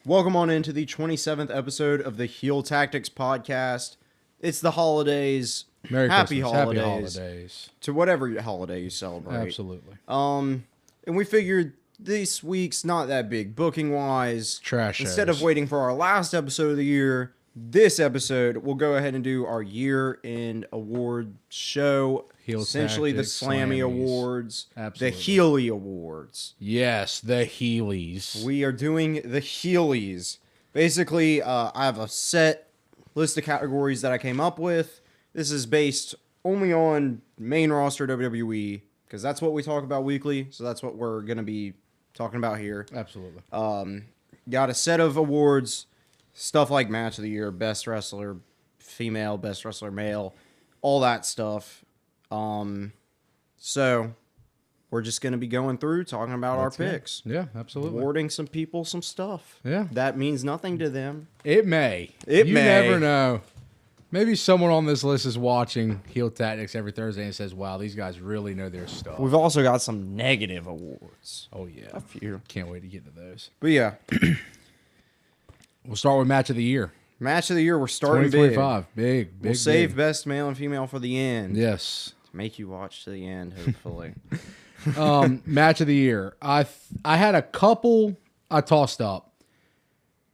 Welcome on into the 27th episode of the Heel Tactics Podcast. It's the holidays. Happy holidays. holidays. To whatever holiday you celebrate. Absolutely. And we figured this week's not that big booking-wise. Trash Instead shows. of waiting for our last episode of the year, this episode, we'll go ahead and do our year-end award show. Heel Essentially Tactics, the Slammy Slammies. Awards. Absolutely. The Healy Awards. Yes, the Heelys. We are doing the Heelys. Basically, I have a set list of categories that I came up with. This is based only on main roster WWE, because that's what we talk about weekly, so that's what we're going to be talking about here. Absolutely. Got a set of awards, stuff like Match of the Year, Best Wrestler Female, Best Wrestler Male, all that stuff. So we're just going to be going through, talking about our picks. Yeah, absolutely. Awarding some people some stuff. Yeah. That means nothing to them. It may. You never know. Maybe someone on this list is watching Heel Tactics every Thursday and says, wow, these guys really know their stuff. We've also got some negative awards. Oh, yeah. A few. Can't wait to get to those. But yeah, We'll start with Match of the Year. Match of the Year, we're starting big. 2025. Big. We'll save best male and female for the end. Yes. To make you watch to the end, hopefully. Match of the Year. I had a couple I tossed up.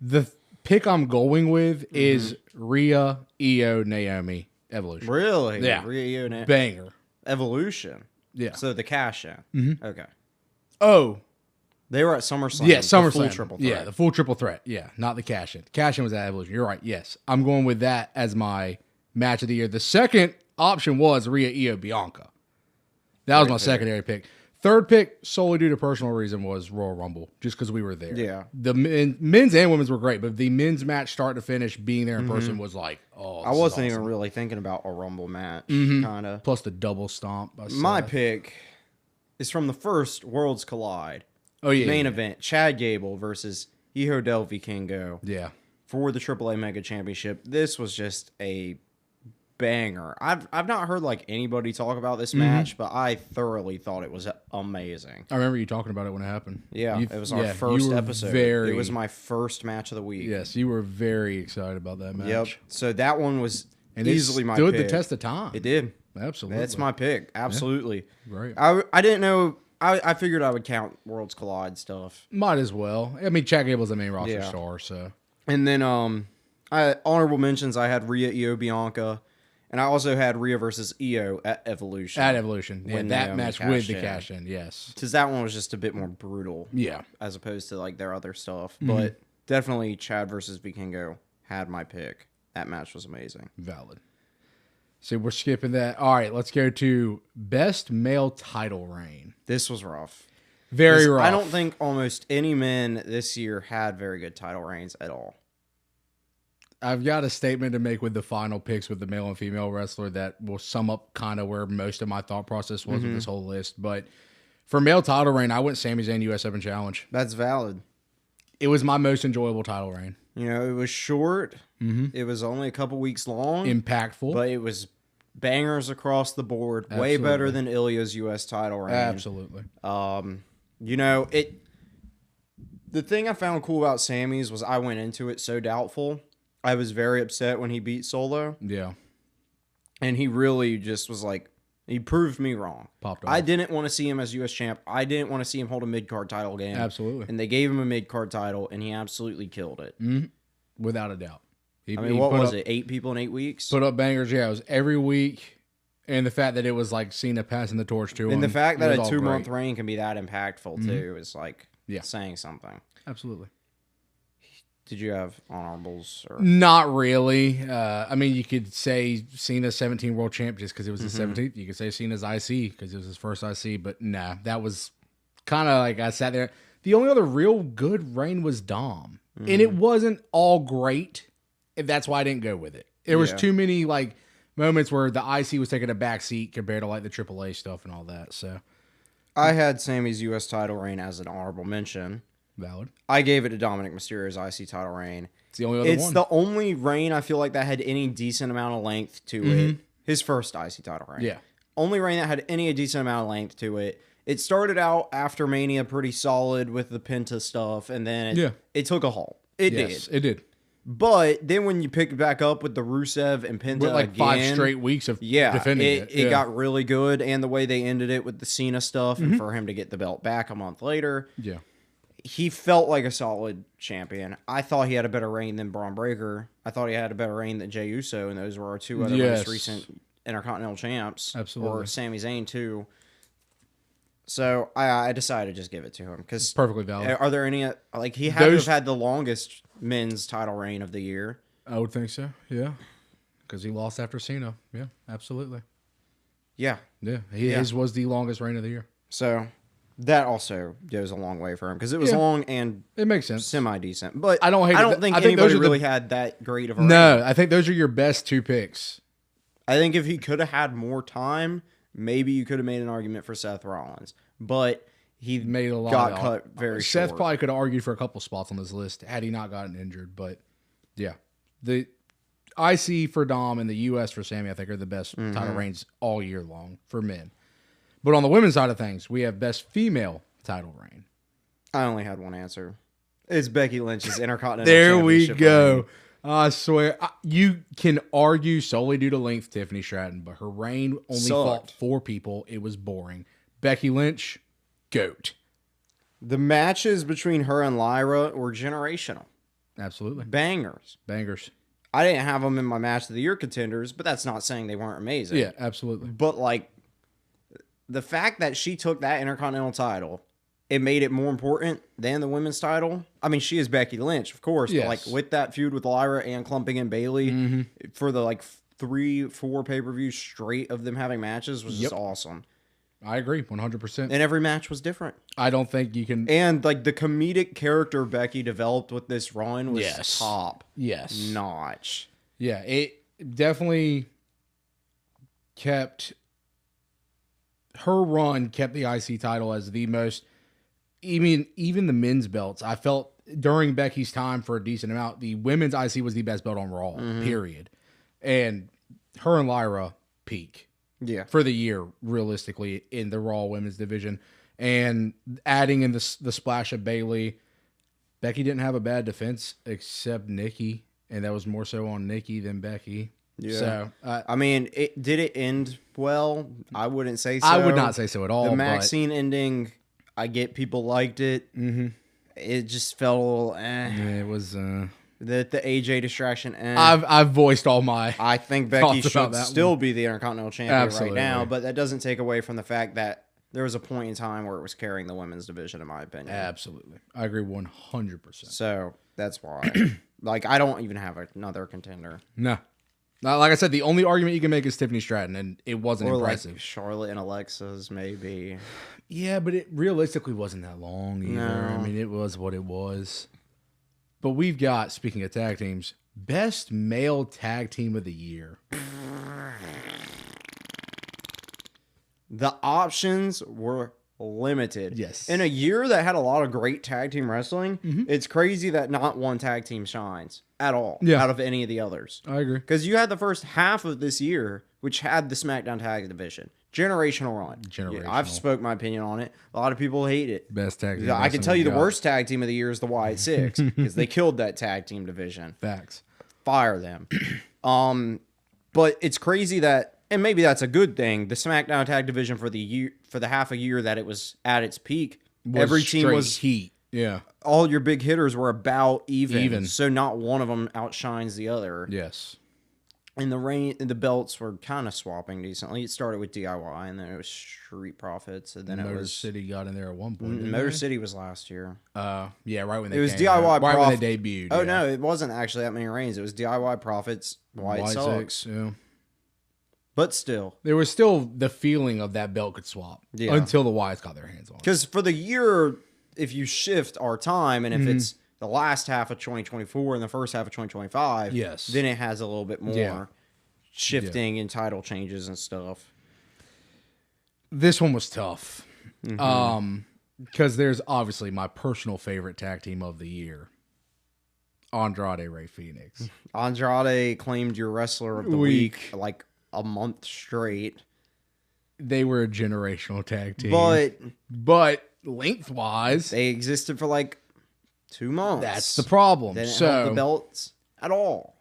The pick I'm going with is Rhea, Io, Naomi, Evolution. Really? Yeah. Banger. Evolution. Yeah. So the cash in. Okay. Oh, They were at SummerSlam. yeah, the SummerSlam. full triple threat. Yeah, the full triple threat. Yeah, not the cash in. Cash in was at Evolution. You're right. Yes. I'm going with that as my Match of the Year. The second option was Rhea, Io, Bianca. That was my secondary pick. Third pick, solely due to personal reason, was Royal Rumble, just because we were there. Yeah. The men's and women's were great, but the men's match start to finish, being there in person was like, oh, I wasn't even really thinking about a Rumble match, kind of. Plus the double stomp. My pick is from the first Worlds Collide. Oh, yeah. Main event, Chad Gable versus Hijo del Vikingo Yeah. for the AAA Mega Championship. This was just a banger. I've not heard like anybody talk about this match, but I thoroughly thought it was amazing. I remember you talking about it when it happened. Yeah, it was our first you were episode. Very, It was my first match of the week. Yes, you were very excited about that match. Yep. So that one was And easily it my stood pick. the test of time. It did. Absolutely. That's my pick. Absolutely. Right. I didn't know. I figured I would count Worlds Collide stuff. Might as well. I mean, Chad Gable's the main roster Yeah. star, so. And then honorable mentions, I had Rhea, Io, Bianca, and I also had Rhea versus Io at Evolution. At Evolution. Yeah, When that Naomi match cashed with the in. cash in, yes. Because that one was just a bit more brutal. Yeah. As opposed to like their other stuff. But definitely Chad versus Vikingo had my pick. That match was amazing. Valid. So we're skipping that. All right, let's go to best male title reign. This was rough. Very rough. I don't think almost any men this year had very good title reigns at all. I've got a statement to make with the final picks with the male and female wrestler that will sum up kind of where most of my thought process was with this whole list. But for male title reign, I went Sami Zayn US Open Challenge. That's valid. It was my most enjoyable title reign. You know, it was short. It was only a couple weeks long. Impactful. But it was bangers across the board. Way better than Ilya's U.S. title reign. Absolutely. You know, the thing I found cool about Sammy's was I went into it so doubtful. I was very upset when he beat Solo. Yeah. And he really just was like, he proved me wrong. Popped off. I didn't want to see him as U.S. champ. I didn't want to see him hold a mid-card title game. Absolutely. And they gave him a mid-card title, and he absolutely killed it. Without a doubt. I mean, what was it? 8 people in 8 weeks? Put up bangers. Yeah, it was every week. And the fact that it was like Cena passing the torch to him. And the fact that it a was all 2-month great. reign can be that impactful, too, is like Yeah. saying something. Absolutely. Did you have honorables? Or? Not really. I mean, you could say Cena's 17 world champ just because it was his 17th. You could say Cena's IC because it was his first IC. But nah, that was kind of like I sat there. The only other real good reign was Dom. And it wasn't all great. And that's why I didn't go with it. There was too many like moments where the IC was taking a back seat compared to like the AAA stuff and all that. So I had Sammy's U.S. title reign as an honorable mention. valid. I gave it to Dominic Mysterio's IC title reign. It's the only other one. It's the only reign I feel like that had any decent amount of length to it. His first IC title reign. Yeah. Only reign that had any decent amount of length to it. It started out after Mania pretty solid with the Penta stuff, and then it took a halt. It Yes, did. it did. But then when you pick it back up with the Rusev and Penta With like again, 5 straight weeks of defending it. It got really good. And the way they ended it with the Cena stuff and for him to get the belt back a month later. Yeah. He felt like a solid champion. I thought he had a better reign than Braun Breaker. I thought he had a better reign than Jey Uso, and those were our two other most recent Intercontinental champs. Absolutely. Or Sami Zayn, too. So I decided to just give it to him. Because perfectly valid. Are there any... Like, he had to have had the longest men's title reign of the year. I would think so, yeah. Because he lost after Cena. Yeah, absolutely. Yeah. Yeah, his was the longest reign of the year. So... That also goes a long way for him because it was long and it makes sense, semi-decent. But I don't think anybody really had that great of a reign. No, I think those are your best 2 picks. I think if he could have had more time, maybe you could have made an argument for Seth Rollins. But he made a lot got cut very short. Seth probably could have argued for a couple spots on this list had he not gotten injured. But yeah, the IC for Dom and the US for Sammy, I think, are the best title reigns all year long for men. But on the women's side of things, we have best female title reign. I only had one answer. It's Becky Lynch's Intercontinental There we Championship go. reign. I swear. You can argue solely due to length, Tiffany Stratton, but her reign only fought 4 people. It was boring. Becky Lynch, GOAT. The matches between her and Lyra were generational. Absolutely. Bangers. I didn't have them in my match of the year contenders, but that's not saying they weren't amazing. Yeah, absolutely. But, like, the fact that she took that Intercontinental title, it made it more important than the women's title. I mean, she is Becky Lynch, of course, but like with that feud with Lyra and clumping in Bayley for the like 3-4 pay-per-views straight of them having matches was just awesome. I agree, 100%. And every match was different. I don't think you can... And like the comedic character Becky developed with this run was top notch. Yeah, it definitely kept... Her run kept the IC title as the most... Even the men's belts, I felt during Becky's time for a decent amount, the women's IC was the best belt on Raw, period. And her and Lyra peak for the year, realistically, in the Raw women's division. And adding in the splash of Bayley, Becky didn't have a bad defense except Nikki, and that was more so on Nikki than Becky. Yeah. So, I mean, did it end well? I wouldn't say so. I would not say so at all. The Maxine ending, I get people liked it. It just felt a little It was... the AJ distraction. I've voiced all my... I think Becky should still be the Intercontinental Champion right now, but that doesn't take away from the fact that there was a point in time where it was carrying the women's division, in my opinion. Absolutely. I agree 100%. So, that's why. Like, I don't even have another contender. No. Like I said, the only argument you can make is Tiffany Stratton, and it wasn't impressive. Like Charlotte and Alexa's, maybe. Yeah, but it realistically wasn't that long either. No. I mean, it was what it was. But we've got, speaking of tag teams, best male tag team of the year. The options were limited. Yes. In a year that had a lot of great tag team wrestling, it's crazy that not one tag team shines at all out of any of the others. I agree. Because you had the first half of this year, which had the SmackDown Tag Division. Generational run. Generational. I've spoke my opinion on it. A lot of people hate it. Best tag team. I can tell you the worst tag team of the year is the Wyatt Six because they killed that tag team division. Facts. Fire them. But it's crazy that, and maybe that's a good thing, the SmackDown Tag Division for the year, for the half a year that it was at its peak, every team was heat. Yeah. All your big hitters were about even. So not one of them outshines the other. Yes. And the belts were kind of swapping decently. It started with DIY, and then it was Street Profits, and then Motor City got in there at one point. Motor City was last year. Yeah, right when they it was came DIY out. Right when they debuted. Oh no, it wasn't actually that many reigns. It was DIY Profits, White Sox. Yeah. But still, there was still the feeling of that belt could swap until the Wyatts got their hands on it. Because for the year, if you shift our time, and if it's the last half of 2024 and the first half of 2025, then it has a little bit more shifting and title changes and stuff. This one was tough. Because there's obviously my personal favorite tag team of the year, Andrade Ray Phoenix. Andrade claimed your wrestler of the week like a month straight. They were a generational tag team. But lengthwise, they existed for like 2 months. That's the problem. They didn't So hold the belts at all,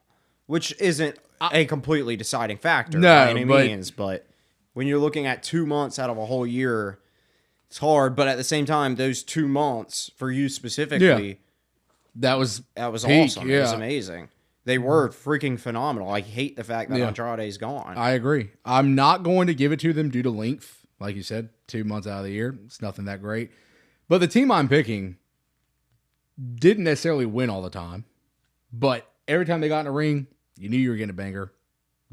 which isn't a completely deciding factor No, by any but- means. But when you're looking at 2 months out of a whole year, it's hard. But at the same time, those 2 months for you specifically, that was peak, awesome. Yeah. It was amazing. They were freaking phenomenal. I hate the fact that Andrade's gone. I agree. I'm not going to give it to them due to length. Like you said, 2 months out of the year. It's nothing that great. But the team I'm picking didn't necessarily win all the time. But every time they got in a ring, you knew you were getting a banger.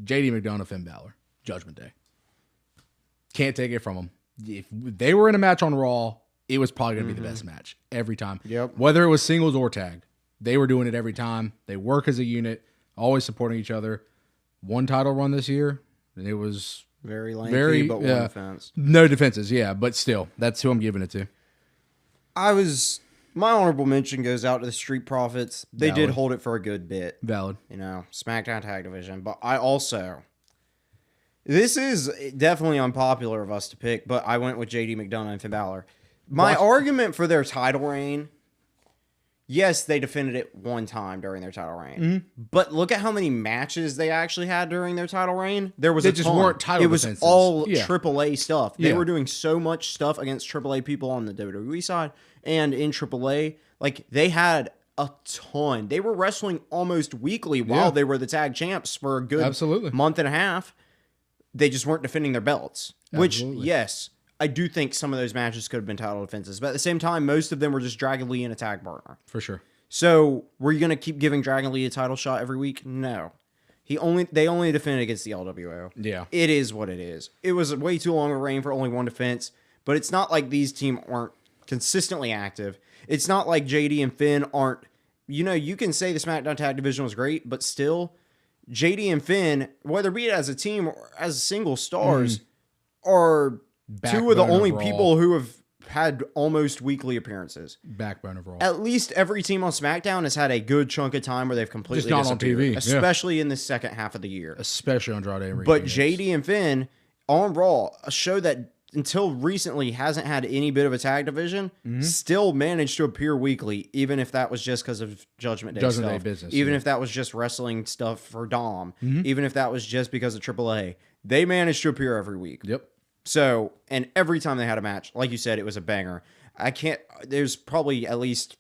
JD McDonough, Finn Balor. Judgment Day. Can't take it from them. If they were in a match on Raw, it was probably going to be the best match every time. Yep. Whether it was singles or tag. They were doing it every time. They work as a unit, always supporting each other. One title run this year, and it was Very lengthy, but one yeah. defense. No defenses, yeah, but still, that's who I'm giving it to. My honorable mention goes out to the Street Profits. They did Valid. hold it for a good bit. Valid. SmackDown Tag Division. But this is definitely unpopular of us to pick, but I went with JD McDonough and Finn Balor. My argument for their title reign, yes, they defended it one time during their title reign. But look at how many matches they actually had during their title reign. There was They a just ton. weren't title It was defenses. all Yeah. AAA stuff. They Yeah. were doing so much stuff against AAA people on the WWE side and in AAA. Like, they had a ton. They were wrestling almost weekly while they were the tag champs for a good Absolutely. month and a half. They just weren't defending their belts. Which, Absolutely. yes, I do think some of those matches could have been title defenses. But at the same time, most of them were just Dragon Lee and a tag partner. For sure. So, were you going to keep giving Dragon Lee a title shot every week? No. They only defended against the LWO. Yeah. It is what it is. It was way too long a reign for only one defense, but it's not like these teams aren't consistently active. It's not like JD and Finn aren't, you can say the SmackDown Tag Division was great, but still, JD and Finn, whether be it as a team or as single stars, are two of the Backbone of only Raw. people who have had almost weekly appearances. Backbone of Raw. At least every team on SmackDown has had a good chunk of time where they've completely Just not on disappeared, TV, yeah. especially in the second half of the year. Especially Andrade and But Phoenix. JD and Finn on Raw, a show that until recently hasn't had any bit of a tag division, still managed to appear weekly, even if that was just because of Judgment Day Judgment Day stuff. business, Even yeah. if that was just wrestling stuff for Dom. Even if that was just because of AAA. They managed to appear every week. Yep. So, and every time they had a match, like you said, it was a banger. There's probably at least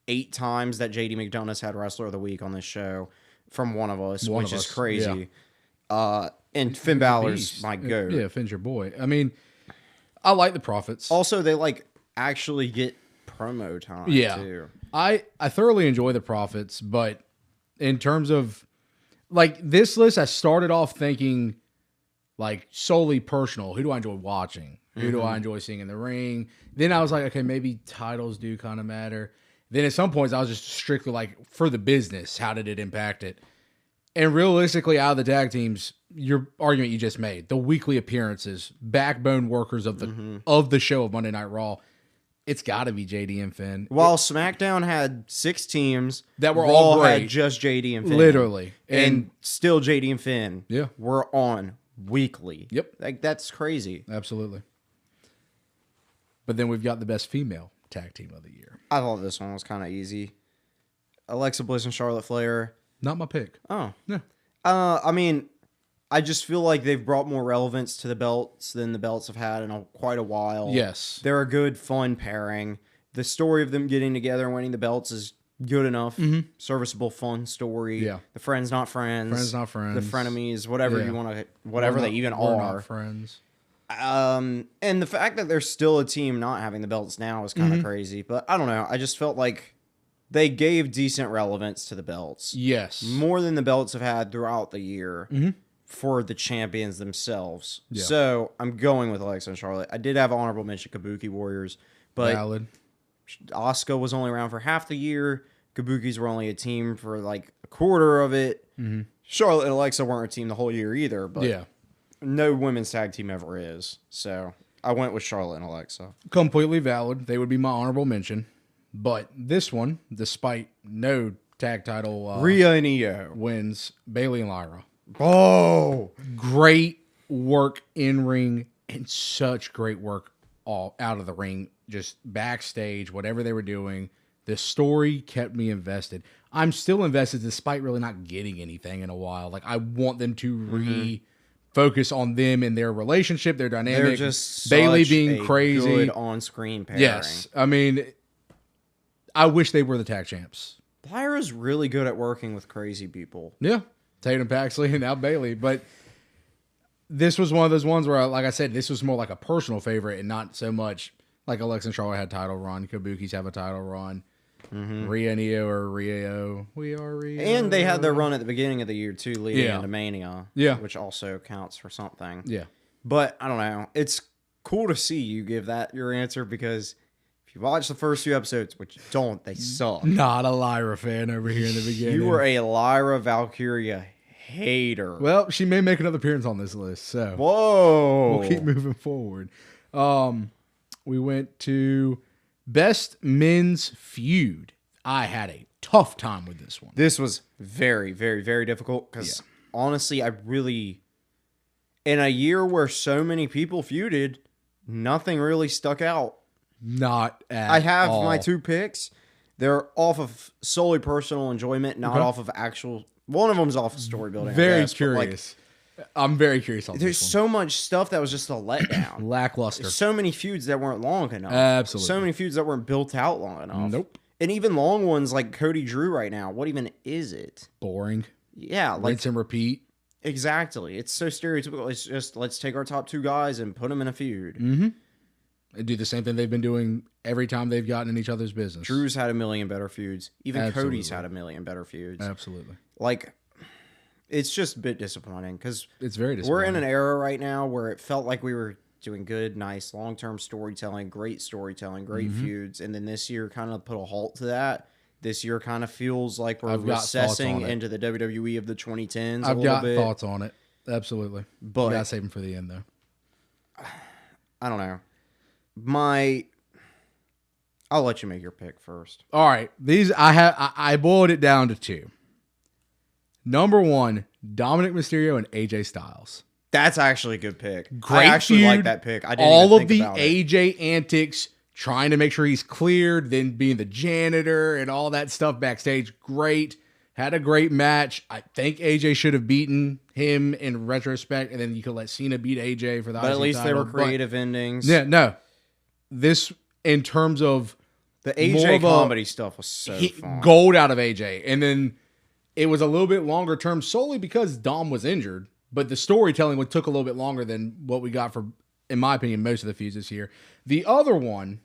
8 times that JD McDonough's had Wrestler of the Week on this show from one of us, which is crazy. And Finn Balor's Beast. my goat. Yeah, Finn's your boy. I mean, I like the Profits. Also, they actually get promo time too. I thoroughly enjoy the Profits, but in terms of this list, I started off thinking solely personal. Who do I enjoy watching? Who do I enjoy seeing in the ring? Then I was like, okay, maybe titles do kind of matter. Then at some points I was just strictly for the business, how did it impact it? And realistically, out of the tag teams, your argument you just made, the weekly appearances, backbone workers of the show of Monday Night Raw, it's got to be JD and Finn. While SmackDown had 6 teams That were Raw all great. had just JD and Finn. Literally. And still JD and Finn Yeah. were on weekly. Yep. That's crazy. Absolutely. But then we've got the best female tag team of the year. I thought this one was kind of easy. Alexa Bliss and Charlotte Flair. Not my pick. Oh. Yeah. I mean, I just feel like they've brought more relevance to the belts than the belts have had in quite a while. Yes. They're a good, fun pairing. The story of them getting together and winning the belts is good enough. Serviceable, fun story. Yeah. The friends, not friends. Friends, not friends. The frenemies, whatever Yeah. you want to, whatever they even We're are. not friends. And the fact that there's still a team not having the belts now is kind of crazy. But I don't know. I just felt like they gave decent relevance to the belts. Yes. More than the belts have had throughout the year for the champions themselves. Yeah. So I'm going with Alexa and Charlotte. I did have honorable mention Kabuki Warriors, but Valid. Asuka was only around for half the year. Kabukis were only a team for a quarter of it. Charlotte and Alexa weren't a team the whole year either, but Yeah. no women's tag team ever is. So I went with Charlotte and Alexa. Completely valid. They would be my honorable mention. But this one, despite no tag title Rhea and Io. wins, Bailey and Lyra. Oh! Great work in ring and such great work all out of the ring, just backstage, whatever they were doing. The story kept me invested. I'm still invested despite really not getting anything in a while. Like, I want them to focus on them and their relationship, their dynamic. They're just Bailey such being a crazy. good on-screen pairing. Yes. I mean, I wish they were the tag champs. Lyra's really good at working with crazy people. Yeah. Tatum Paxley and now Bailey. But this was one of those ones where, like I said, this was more like a personal favorite and not so much like Alexa and Charlotte had title run. Kabuki's have a title run. Rhea and Io or Rio. We are Rio. And they had their run at the beginning of the year, too, leading into Mania. Yeah. Which also counts for something. Yeah. But, I don't know. It's cool to see you give that your answer because if you watch the first few episodes, which you don't, they suck. Not a Lyra fan over here in the beginning. You were a Lyra Valkyria hater. Well, she may make another appearance on this list, so Whoa. we'll keep moving forward. We went to Best Men's Feud. I had a tough time with this one. This was very, very, very difficult because honestly, I really, in a year where so many people feuded, nothing really stuck out. Not at I have all. my two picks. They're off of solely personal enjoyment, not off of actual. One of them's off of story building. Very I guess, but, like, curious. I'm very curious on there's this so much stuff that was just a letdown. one. Lackluster. There's so many feuds that weren't long enough. Absolutely. So many feuds that weren't built out long enough. Nope. And even long ones like Cody Drew right now. What even is it? Boring. Yeah, like Rinse and repeat. exactly. It's so stereotypical. It's just let's take our top two guys and put them in a feud. They do the same thing they've been doing every time they've gotten in each other's business. Drew's had a million better feuds. Even Absolutely. Cody's had a million better feuds. Absolutely. Like, it's just a bit disappointing because It's very we're disappointing. in an era right now where it felt like we were doing good, nice, long-term storytelling, great feuds, and then this year kind of put a halt to that. This year kind of feels like we're I've got thoughts recessing on it. into the WWE of the 2010s. I've a little got bit. thoughts on it. Absolutely. But- You gotta save them for the end, though. I don't know. I'll let you make your pick first. All right. I boiled it down to two. Number one, Dominic Mysterio and AJ Styles. That's actually a good pick. Great I actually feud. like that pick. I didn't All even of think the about it. AJ antics, trying to make sure he's cleared, then being the janitor and all that stuff backstage. Great. Had a great match. I think AJ should have beaten him in retrospect, and then you could let Cena beat AJ for the But at IC least they title. were creative endings. Yeah, no. This, in terms of The more AJ of a- comedy stuff was so fun. gold out of AJ. And then it was a little bit longer term solely because Dom was injured. But the storytelling took a little bit longer than what we got for, in my opinion, most of the feuds this year. The other one,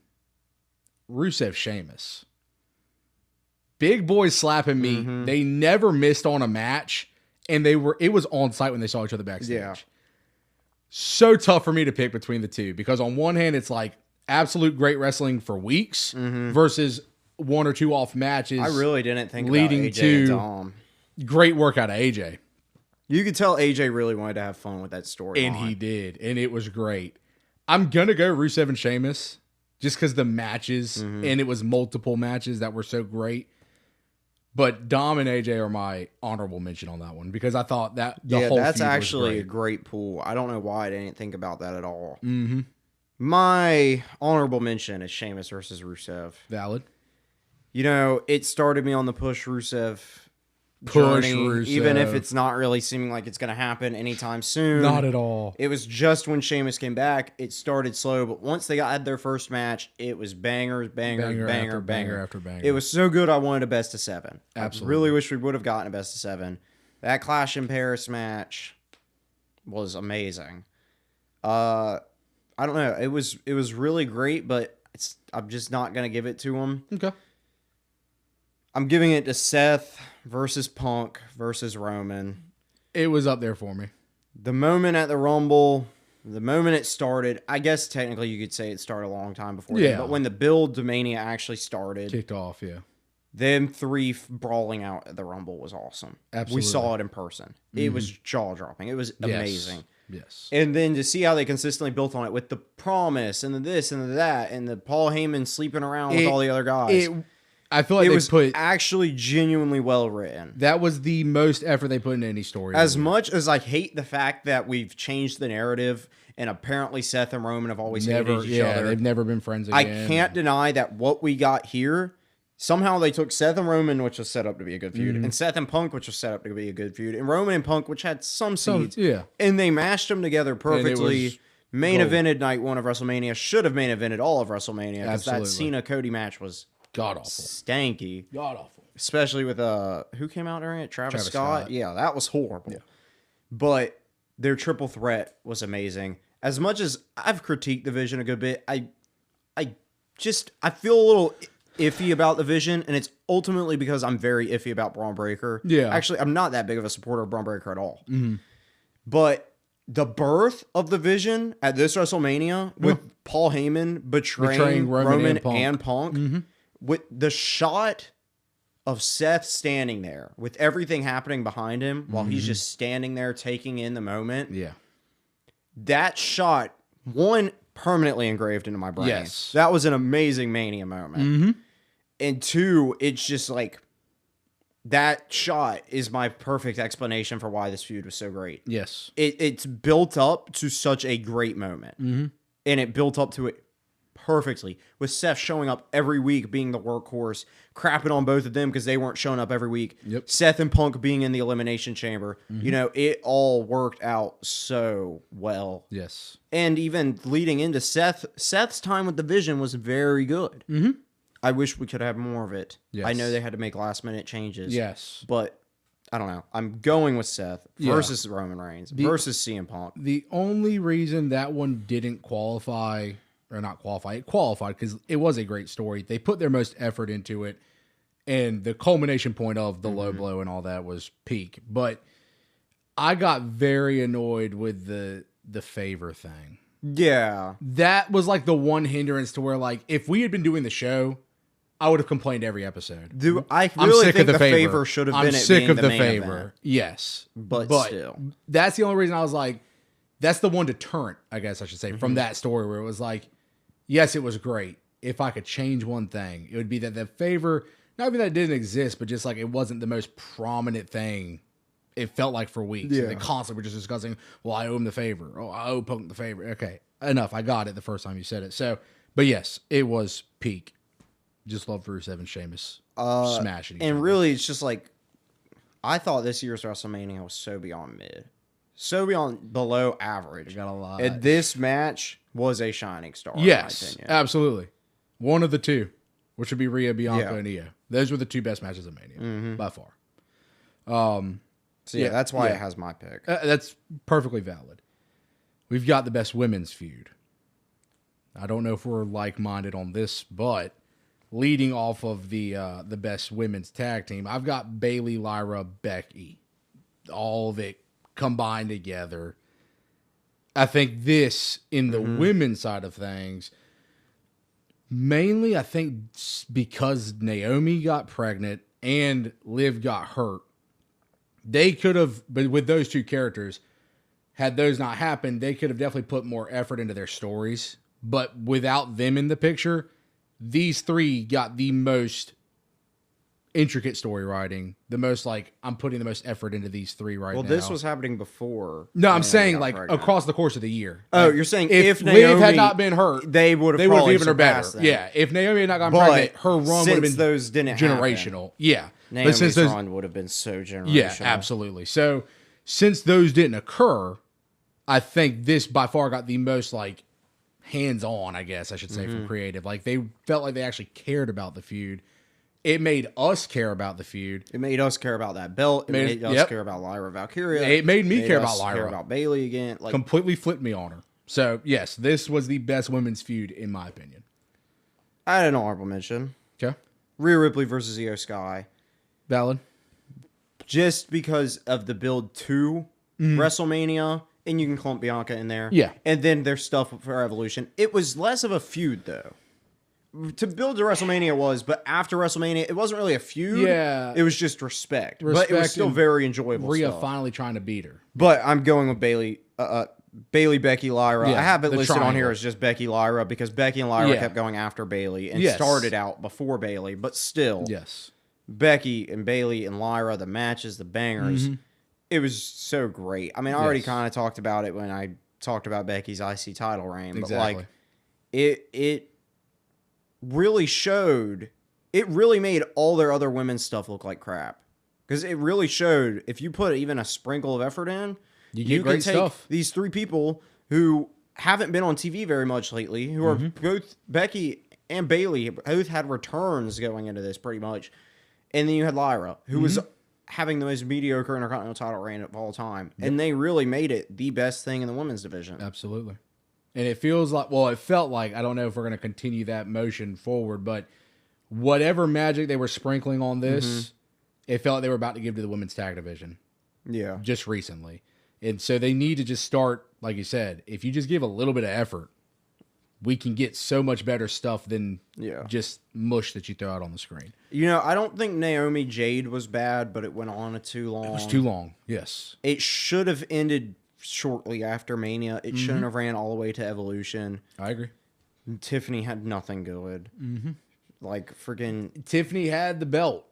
Rusev Sheamus. Big boys slapping me. They never missed on a match. And it was on site when they saw each other backstage. Yeah. So tough for me to pick between the two. Because on one hand, it's like absolute great wrestling for weeks versus one or two off matches. I really didn't think leading about AJ to- and Dom. Great work out of AJ. You could tell AJ really wanted to have fun with that story. And he did. And it was great. I'm going to go Rusev and Sheamus just because the matches, and it was multiple matches that were so great. But Dom and AJ are my honorable mention on that one because I thought that the whole that's feud was actually a great. great pool. I don't know why I didn't think about that at all. My honorable mention is Sheamus versus Rusev. Valid. You know, it started me on the push Rusev Push journey, Rusev. even if it's not really seeming like it's going to happen anytime soon. Not at all. It was just when Sheamus came back, it started slow, but once they had their first match, it was bangers, banger, Banger banger, after banger. banger after banger. It was so good, I wanted a best of 7. Absolutely. I really wish we would have gotten a best of 7. That Clash in Paris match was amazing. I don't know. It was really great, but I'm just not going to give it to him. Okay. I'm giving it to Seth versus Punk versus Roman. It was up there for me. The moment at the Rumble, the moment it started, I guess technically you could say it started a long time before. Yeah. Then, but when the build to Mania actually started, Kicked off, yeah. them three brawling out at the Rumble was awesome. Absolutely. We saw it in person. It was jaw-dropping. It was amazing. Yes. And then to see how they consistently built on it with the promise and the this and the that and the Paul Heyman sleeping around with all the other guys. I feel like It they was put actually genuinely well written. that was the most effort they put into any story. As much as I hate the fact that we've changed the narrative and apparently Seth and Roman have always hated each other, they've never been friends I again. can't deny that what we got here Somehow they took Seth and Roman, which was set up to be a good feud, and Seth and Punk, which was set up to be a good feud, and Roman and Punk, which had some seeds, and they mashed them together perfectly. Main evented night 1 of WrestleMania. Should have main evented all of WrestleMania because that Cena Cody match was god awful, stanky, god awful. Especially with who came out during it, Travis Scott. Yeah, that was horrible. Yeah. But their triple threat was amazing. As much as I've critiqued the Vision a good bit, I feel a little iffy about the Vision, and it's ultimately because I'm very iffy about Braun Breaker. Yeah, actually, I'm not that big of a supporter of Braun Breaker at all. But the birth of the Vision at this WrestleMania with Paul Heyman betraying Roman and Punk, with the shot of Seth standing there with everything happening behind him while he's just standing there taking in the moment. Yeah. That shot, one, permanently engraved into my brain. Yes. That was an amazing Mania moment. And two, it's just like, that shot is my perfect explanation for why this feud was so great. Yes. It's built up to such a great moment. And it built up to it perfectly. With Seth showing up every week, being the workhorse, crapping on both of them because they weren't showing up every week. Yep. Seth and Punk being in the Elimination Chamber. You know, it all worked out so well. Yes. And even leading into Seth's time with the Vision was very good. I wish we could have more of it. Yes. I know they had to make last minute changes. Yes. But I don't know. I'm going with Seth versus Roman Reigns versus CM Punk. The only reason that one didn't qualify, or not qualify, it qualified because it was a great story. They put their most effort into it, and the culmination point of the low blow and all that was peak. But I got very annoyed with the favor thing. Yeah. That was like the one hindrance to where, like, if we had been doing the show, I would have complained every episode. Dude, I really think the favor should have been it being the main event. Yes. But still. That's the only reason I was like, that's the one deterrent, I guess I should say, from that story where it was like, yes, it was great. If I could change one thing, it would be that the favor, not even that it didn't exist, but just like it wasn't the most prominent thing it felt like for weeks. Yeah. And they constantly were just discussing, well, I owe him the favor. Oh, I owe Punk the favor. Okay, enough. I got it the first time you said it. So, but yes, it was peak. Just love Rusev and Sheamus smashing each other. And really, it's just like, I thought this year's WrestleMania was so beyond mid. So beyond below average. Got a lot. And this match was a shining star, yes, in my opinion. Absolutely. One of the two, which would be Rhea, Bianca, and Io. Those were the two best matches of Mania, by far. So that's why it has my pick. That's perfectly valid. We've got the best women's feud. I don't know if we're like-minded on this, but leading off of the best women's tag team, I've got Bayley, Lyra, Becky. All of it combined together. I think this, in the women's side of things, mainly I think because Naomi got pregnant and Liv got hurt, they could have, but with those two characters, had those not happened, they could have definitely put more effort into their stories. But without them in the picture, these three got the most intricate story writing. The most, like, I'm putting the most effort into these three right now. Well, this was happening before. No, I'm saying, like, across the course of the year. Oh, like, you're saying if Naomi Liv had not been hurt, they would have even her better. Them. Yeah, if Naomi had not gotten pregnant, her run would have been those didn't generational. Happen. Yeah. Naomi's run would have been so generational. Yeah, absolutely. So, since those didn't occur, I think this by far got the most, like, hands-on, I guess I should say, from creative. Like, they felt like they actually cared about the feud. It made us care about the feud. It made us care about that belt. It made us care about Lyra Valkyria. It made me care about Lyra. Care about Bayley again. Like, completely flipped me on her. So, yes, this was the best women's feud, in my opinion. I had an honorable mention. Okay. Rhea Ripley versus Io Sky. Valid. Just because of the build to WrestleMania, and you can clump Bianca in there. Yeah. And then there's stuff for Evolution. It was less of a feud, though. To build to WrestleMania was, but after WrestleMania, it wasn't really a feud. Yeah. It was just respect. But it was still very enjoyable Rhea stuff. finally trying to beat her. But I'm going with Bayley, Becky, Lyra. Yeah, I have it listed triangle on here as just Becky, Lyra, because Becky and Lyra kept going after Bayley and started out before Bayley, but still. Yes. Becky and Bayley and Lyra, the matches, the bangers. It was so great. I mean, I already kind of talked about it when I talked about Becky's IC title reign, but like it really showed it really made all their other women's stuff look like crap. Because it really showed, if you put even a sprinkle of effort in, You get great can take stuff. these 3 people who haven't been on TV very much lately, who are both, Becky and Bailey, both had returns going into this pretty much. And then you had Lyra, who was having the most mediocre Intercontinental title reign of all time. Yep. And they really made it the best thing in the women's division. Absolutely. And it feels like, well, it felt like, I don't know if we're going to continue that motion forward, but whatever magic they were sprinkling on this, it felt like they were about to give to the women's tag division. Yeah. Just recently. And so they need to just start, like you said, if you just give a little bit of effort, we can get so much better stuff than just mush that you throw out on the screen. You know, I don't think Naomi Jade was bad, but it went on too long. It was too long, yes. It should have ended shortly after Mania. It shouldn't have ran all the way to Evolution. I agree. Tiffany had nothing good. Like, friggin' Tiffany had the belt.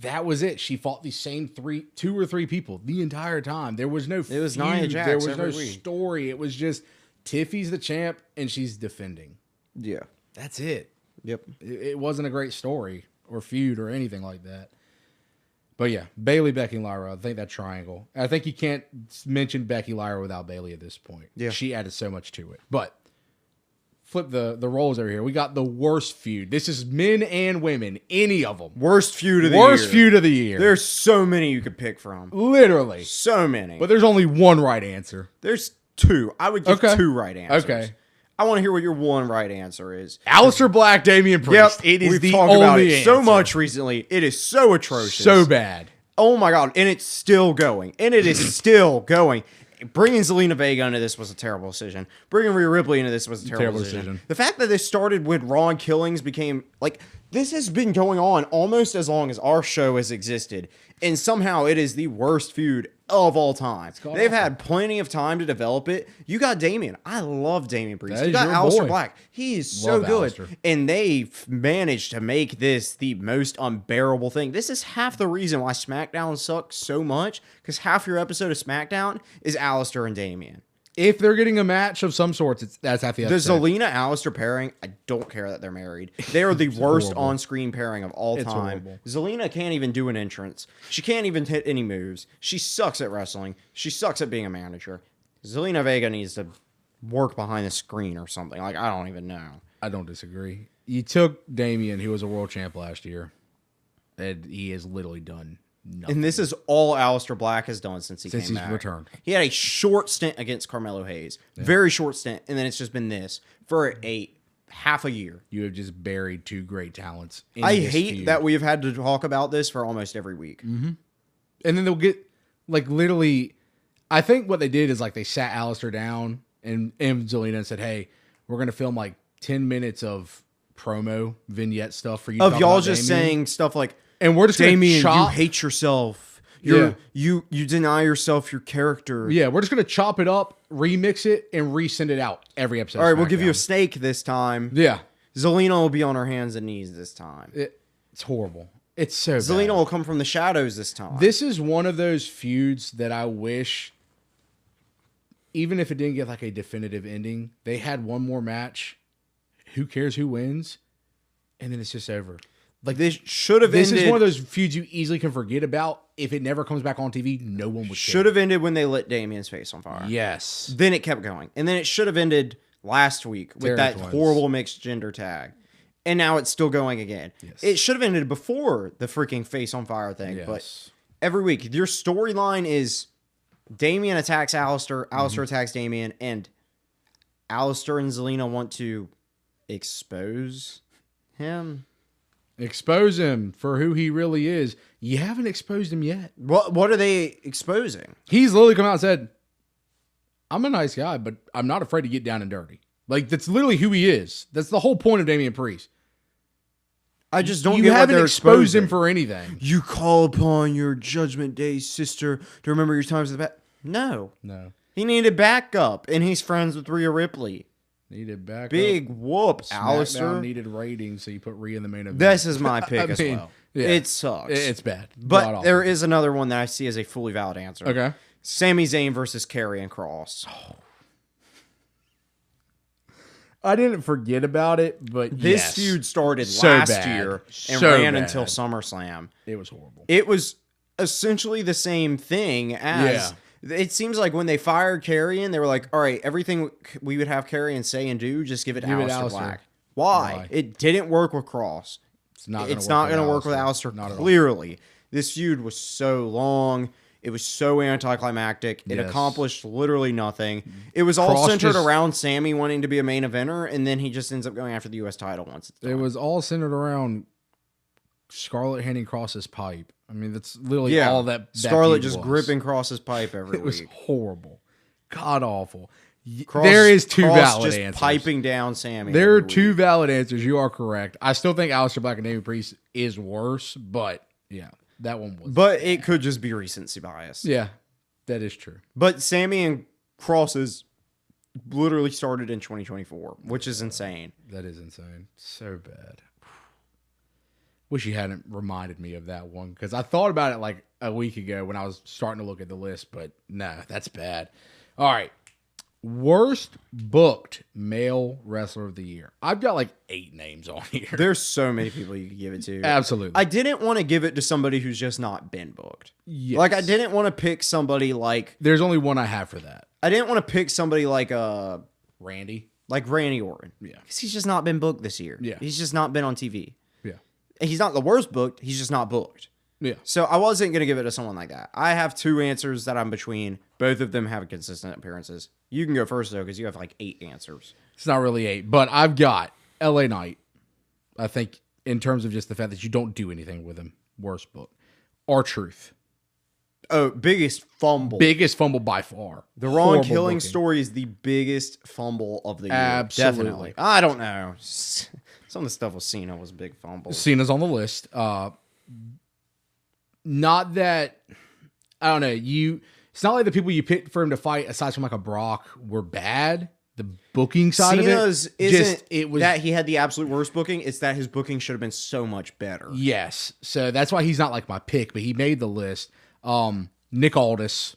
That was it. She fought the same 2 or 3 people the entire time. There was no It was feud. Nia Jax There was no every week. story. It was just Tiffy's the champ and she's defending. Yeah. That's it. Yep. It wasn't a great story or feud or anything like that. But yeah, Bailey, Becky, Lyra. I think that triangle. I think you can't mention Becky, Lyra without Bailey at this point. Yeah. She added so much to it. But flip the roles over here. We got the worst feud. This is men and women. Any of them. Worst feud of the year. Worst feud of the year. There's so many you could pick from. Literally. So many. But there's only one right answer. There's 2. I would give 2 right answers. Okay. I want to hear what your one right answer is. Aleister Black, Damian Priest. It is we've the talked only about it so answer. much recently. It is so atrocious. So bad. Oh my god, and it's still going. And it is still going. Bringing Zelina Vega into this was a terrible decision. Bringing Rhea Ripley into this was a terrible decision. The fact that this started with Raw Killings became, like, this has been going on almost as long as our show has existed. And somehow it is the worst feud of all time. They've had plenty of time to develop it. You got Damian. I love Damian Priest. You got Aleister Black. He is so good. Aleister. And they've managed to make this the most unbearable thing. This is half the reason why SmackDown sucks so much, because half your episode of SmackDown is Aleister and Damian. If they're getting a match of some sorts, that's half the episode. The Zelina Aleister pairing, I don't care that they're married. They are the worst on-screen pairing of all time. Horrible. Zelina can't even do an entrance. She can't even hit any moves. She sucks at wrestling. She sucks at being a manager. Zelina Vega needs to work behind the screen or something. Like, I don't even know. I don't disagree. You took Damian, who was a world champ last year, and he has literally done nothing. And this is all Aleister Black has done since he's returned. He had a short stint against Carmelo Hayes. Yeah. Very short stint. And then it's just been this for a half a year. You have just buried 2 great talents. I hate feud. That we've had to talk about this for almost every week. And then they'll get, like, literally, I think what they did is, like, they sat Aleister down and Zelina and said, hey, we're going to film, like, 10 minutes of promo vignette stuff for you. Of y'all just saying stuff like, and we're just Damian, gonna chop. You hate yourself. You deny yourself your character. Yeah, we're just gonna chop it up, remix it, and resend it out every episode. All right, we'll give you a snake this time. Yeah, Zelina will be on her hands and knees this time. It's horrible. It's so Zelina bad. will come from the shadows this time. This is one of those feuds that I wish, even if it didn't get like a definitive ending, they had one more match. Who cares who wins? And then it's just over. Like, this should have ended. This is one of those feuds you easily can forget about. If it never comes back on TV, no one would Should have ended when they lit Damian's face on fire. Yes. Then it kept going. And then it should have ended last week with that horrible mixed gender tag. And now it's still going again. Yes. It should have ended before the freaking face on fire thing. Yes. But every week, your storyline is Damian attacks Aleister, Aleister attacks Damian, and Aleister and Zelina want to expose him. Expose him for who he really is. You haven't exposed him yet. What are they exposing? He's literally come out and said, I'm a nice guy, but I'm not afraid to get down and dirty. Like, that's literally who he is. That's the whole point of Damian Priest. I just don't you get haven't what exposed him for anything. You call upon your Judgment Day sister to remember your times of the past. No. He needed backup, and he's friends with Rhea Ripley. Needed backup. Big whoop, Aleister. Needed ratings, so you put Rhea in the main event. This is my pick as well. Yeah. It sucks. It's bad. But there is another one that I see as a fully valid answer. Okay. Sami Zayn versus Karrion Kross. I didn't forget about it, but This feud started So last bad. year and So ran bad. until SummerSlam. It was horrible. It was essentially the same thing as... It seems like when they fired Karrion, they were like, all right, everything we would have Karrion say and do, just give it to Aleister Black. Why? It didn't work with Cross. It's not going to work with Aleister. Clearly. This feud was so long. It was so anticlimactic. It accomplished literally nothing. It was all centered around Sammy wanting to be a main eventer, and then he just ends up going after the U.S. title once it's done. It was all centered around Scarlett handing Cross's pipe. I mean, that's literally all that Scarlett just gripping Cross's pipe every week. It was horrible. God awful. Cross, there is two Cross valid just answers. Piping down Sammy. There are two valid answers. You are correct. I still think Aleister Black and Damian Priest is worse, but yeah, that one was. But it could just be recency bias. Yeah, that is true. But Sammy and Cross's literally started in 2024, which is insane. That is insane. So bad. Wish you hadn't reminded me of that one because I thought about it like a week ago when I was starting to look at the list, but no, that's bad. All right. Worst booked male wrestler of the year. I've got like 8 names on here. There's so many people you could give it to. Absolutely. I didn't want to give it to somebody who's just not been booked. Yes. Like, I didn't want to pick somebody like... There's only one I have for that. I didn't want to pick somebody like Randy. Like Randy Orton. Yeah. Because he's just not been booked this year. Yeah. He's just not been on TV. Yeah. He's not the worst booked. He's just not booked. Yeah. So I wasn't going to give it to someone like that. I have 2 answers that I'm between. Both of them have consistent appearances. You can go first, though, because you have like 8 answers. It's not really 8, but I've got LA Knight. I think in terms of just the fact that you don't do anything with him. Worst book. R-Truth. Oh, biggest fumble. Biggest fumble by far. The Raw Killing Story is the biggest fumble of the year. Absolutely. Definitely. I don't know. Some of the stuff with Cena was a big fumble. Cena's on the list. Not that, I don't know, it's not like the people you picked for him to fight, aside from like a Brock, were bad. The booking side Cena's of it, isn't that he had the absolute worst booking. It's that his booking should have been so much better. Yes. So that's why he's not like my pick, but he made the list. Nick Aldis.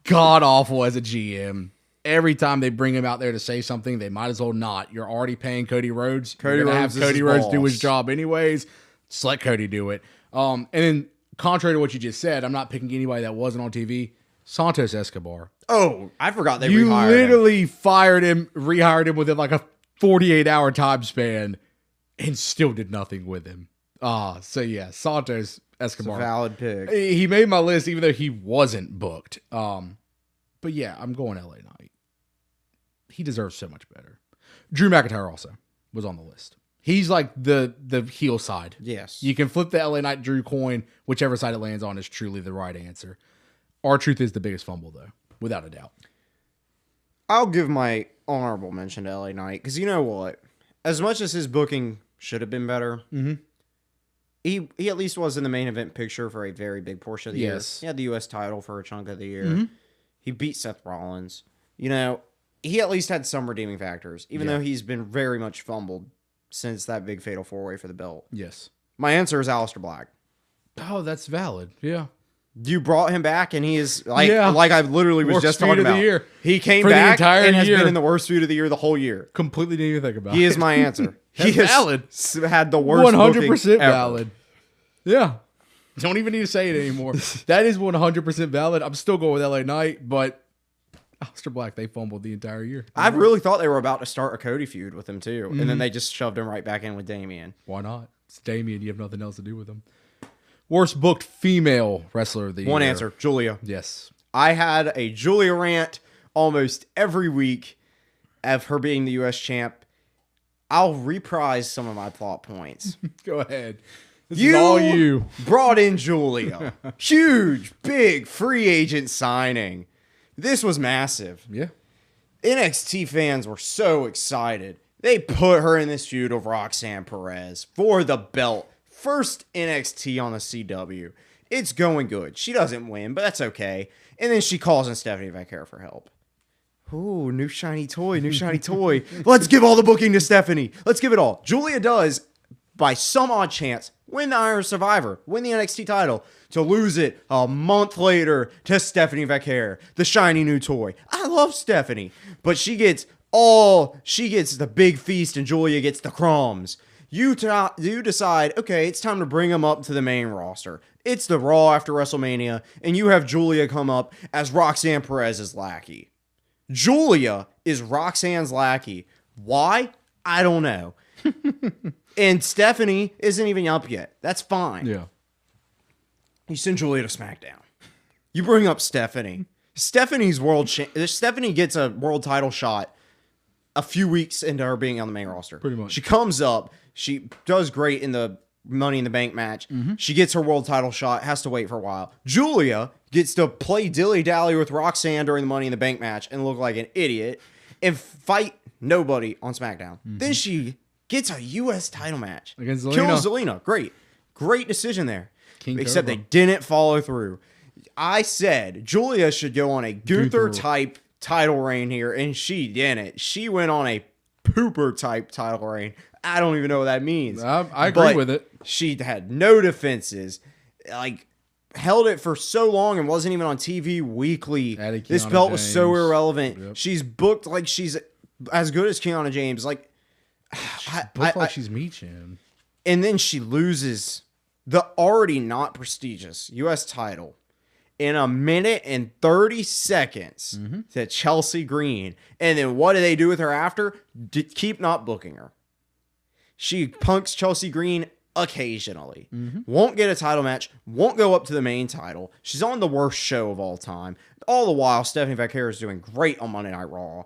God awful as a GM. Every time they bring him out there to say something, they might as well not. You're already paying Cody Rhodes. Cody Rhodes do his job anyways. Just let Cody do it. And then, contrary to what you just said, I'm not picking anybody that wasn't on TV. Santos Escobar. Oh, I forgot they You rehired literally fired him, rehired him within like a 48-hour time span, and still did nothing with him. So yeah, Santos Escobar. It's a valid pick. He made my list even though he wasn't booked. But yeah, I'm going LA Knight. He deserves so much better. Drew McIntyre also was on the list. He's like the heel side. Yes. You can flip the LA Knight Drew coin. Whichever side it lands on is truly the right answer. R-Truth is the biggest fumble, though, without a doubt. I'll give my honorable mention to LA Knight, because you know what? As much as his booking should have been better, he at least was in the main event picture for a very big portion of the year. He had the U.S. title for a chunk of the year. He beat Seth Rollins. You know, he at least had some redeeming factors, even though he's been very much fumbled since that big fatal 4-way for the belt. Yes. My answer is Aleister Black. Oh, that's valid. Yeah. You brought him back, and he is like I literally was just talking about. Year. He came for back the entire and has year. been in the worst feud of the year the whole year. Completely didn't even think about it. He is my answer. He is valid. Had the worst 100% valid. Ever. Yeah. Don't even need to say it anymore. That is 100% valid. I'm still going with LA Knight, but Aleister Black, they fumbled the entire year. I really thought they were about to start a Cody feud with him too, and then they just shoved him right back in with Damian. Why not? It's Damian. You have nothing else to do with him. Worst booked female wrestler of the year. One answer, Julia. Yes. I had a Julia rant almost every week of her being the U.S. champ. I'll reprise some of my plot points. Go ahead. This is all you. Brought in Julia. Huge, big free agent signing. This was massive. Yeah. NXT fans were so excited. They put her in this feud of Roxanne Perez for the belt. First NXT on the CW. It's going good. She doesn't win, but that's okay. And then she calls in Stephanie Vaquer for help. Ooh, new shiny toy, new shiny toy. Let's give all the booking to Stephanie. Let's give it all. Julia does, by some odd chance, win the Iron Survivor, win the NXT title, to lose it a month later to Stephanie Vaquer, the shiny new toy. I love Stephanie, but she gets Oh, she gets the big feast and Julia gets the crumbs. You decide, okay, it's time to bring them up to the main roster. It's the Raw after WrestleMania, and you have Julia come up as Roxanne Perez's lackey. Julia is Roxanne's lackey. Why? I don't know. And Stephanie isn't even up yet. That's fine. Yeah. You send Julia to SmackDown. You bring up Stephanie. Stephanie gets a world title shot a few weeks into her being on the main roster. Pretty much. She comes up. She does great in the Money in the Bank match. Mm-hmm. She gets her world title shot. Has to wait for a while. Julia gets to play dilly-dally with Roxanne during the Money in the Bank match and look like an idiot and fight nobody on SmackDown. Mm-hmm. Then she gets a U.S. title match. Against Zelina. Kills Zelina. Great. Great decision there. King Except Cobra. they didn't follow through. I said Julia should go on a Gunther-type title reign here, and she didn't. She went on a pooper-type title reign. I don't even know what that means. I agree with it. She had no defenses. Like, held it for so long and wasn't even on TV weekly. This belt was so irrelevant. Yep. She's booked like she's as good as Kiana James. Like, she's Michin. And then she loses the already not prestigious U.S. title in a minute and 30 seconds to Chelsea Green. And then what do they do with her after? Keep not booking her. She punks Chelsea Green occasionally. Won't get a title match. Won't go up to the main title. She's on the worst show of all time. All the while, Stephanie Vaquero is doing great on Monday Night Raw.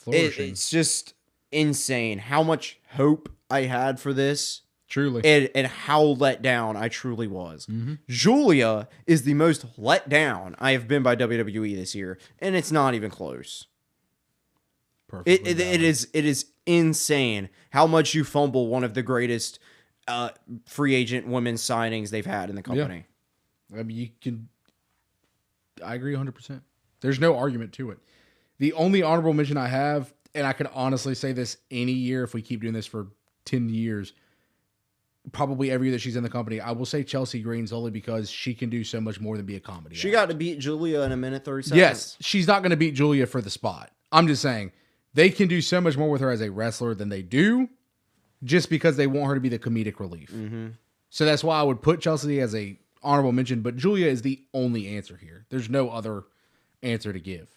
It's just insane how much hope I had for this. Truly. And how let down I truly was. Julia is the most let down I have been by WWE this year, and it's not even close. It is insane how much you fumble one of the greatest free agent women's signings they've had in the company. Yeah. I mean, I agree 100%. There's no argument to it. The only honorable mention I have, and I could honestly say this any year if we keep doing this for 10 years, probably every year that she's in the company, I will say Chelsea Green solely because she can do so much more than be a comedy. She got to beat Julia in a minute 30 seconds. Yes, she's not going to beat Julia for the spot. I'm just saying they can do so much more with her as a wrestler than they do just because they want her to be the comedic relief. So that's why I would put Chelsea as a honorable mention, but Julia is the only answer here. There's no other answer to give.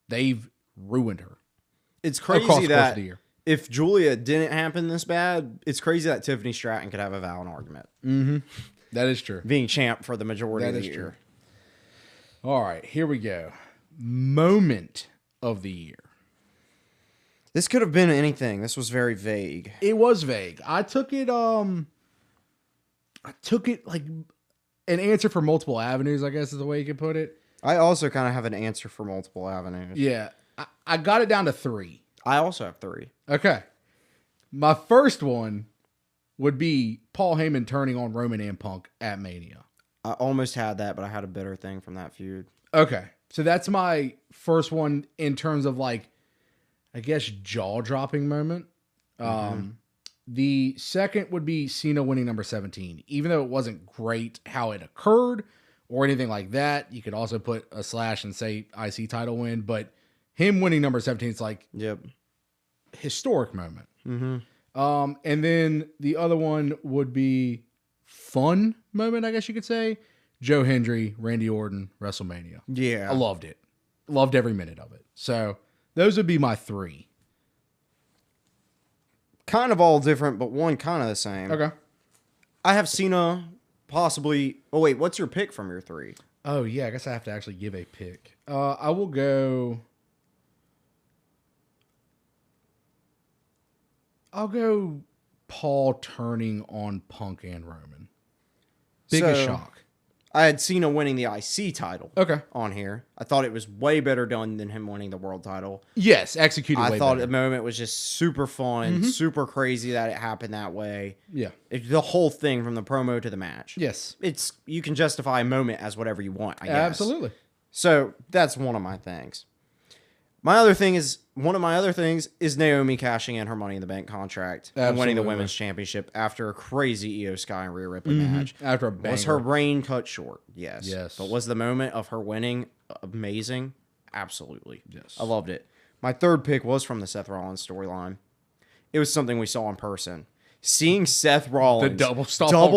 They've ruined her. It's crazy that if Julia didn't happen this bad, it's crazy that Tiffany Stratton could have a valid argument. That is true. Being champ for the majority of the year. True. All right, here we go. Moment of the year. This could have been anything. This was very vague. It was vague. I took it like an answer for multiple avenues, I guess is the way you could put it. I also kind of have an answer for multiple avenues. Yeah. I got it down to 3. I also have 3. Okay. My first one would be Paul Heyman turning on Roman and Punk at Mania. I almost had that, but I had a better thing from that feud. Okay. So that's my first one in terms of like, I guess, jaw-dropping moment. The second would be Cena winning number 17. Even though it wasn't great how it occurred or anything like that, you could also put a slash and say IC title win, but him winning number 17 is like historic moment. And then the other one would be fun moment, I guess you could say. Joe Hendry, Randy Orton, WrestleMania. Yeah. I loved it. Loved every minute of it. So those would be my 3. Kind of all different, but one kind of the same. Okay. I have Cena possibly... Oh, wait. What's your pick from your 3? Oh, yeah. I guess I have to actually give a pick. I will go... I'll go Paul turning on Punk and Roman. Biggest shock. I had Cena winning the IC title on here. I thought it was way better done than him winning the world title. Yes, executed way I thought better. the moment was just super fun, super crazy that it happened that way. Yeah. The whole thing from the promo to the match. Yes. You can justify a moment as whatever you want, I guess. Absolutely. So that's one of my things. One of my other things is Naomi cashing in her Money in the Bank contract and winning the women's championship after a crazy Io Sky and Rhea Ripley match. After a banger. Was her reign cut short? Yes. Yes. But was the moment of her winning amazing? Absolutely. Yes. I loved it. My third pick was from the Seth Rollins storyline. It was something we saw in person. Seeing Seth Rollins The double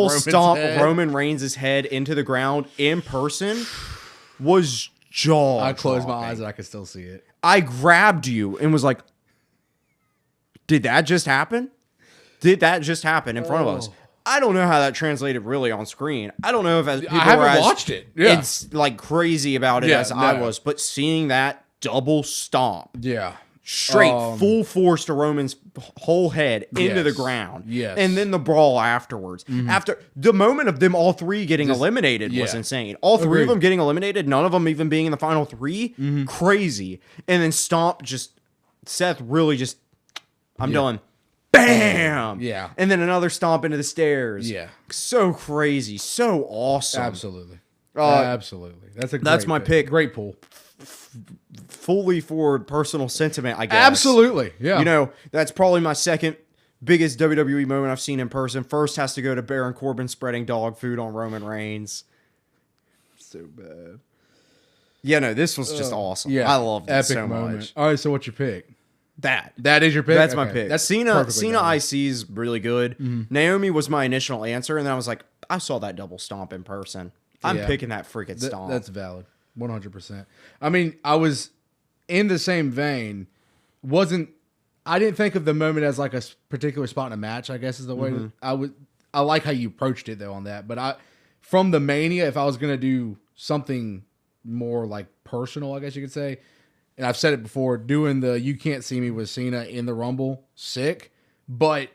stomp Roman Reigns' head into the ground in person was jaw. I closed my eyes and I could still see it. I grabbed you and was like, did that just happen? Did that just happen in front of us? I don't know how that translated really on screen. I don't know if as people I haven't watched it. Yeah. It's like crazy about it as I was, but seeing that double stomp. Yeah. Straight full force to Roman's whole head into the ground. Yes. And then the brawl afterwards. After the moment of them all three getting eliminated was insane. All three of them getting eliminated, none of them even being in the final three. Crazy. And then Stomp Seth really just, I'm done. Bam! Yeah. And then another stomp into the stairs. Yeah. So crazy. So awesome. Absolutely. Absolutely. That's my pick. Great pull. Fully for personal sentiment, I guess. Absolutely. Yeah. You know, that's probably my second biggest WWE moment I've seen in person. First has to go to Baron Corbin spreading dog food on Roman Reigns. So bad. Yeah, no, this was just awesome. Yeah. I loved it so much. All right, so what's your pick? That is your pick? That's my pick. That's Cena IC is really good. Naomi was my initial answer, and then I was like, I saw that double stomp in person. I'm picking that freaking stomp. That's valid. 100%. I mean, I was in the same vein. I didn't think of the moment as like a particular spot in a match, I guess is the way I like how you approached it though on that. But from the Mania, if I was going to do something more like personal, I guess you could say, and I've said it before, doing the You Can't See Me with Cena in the Rumble, sick. But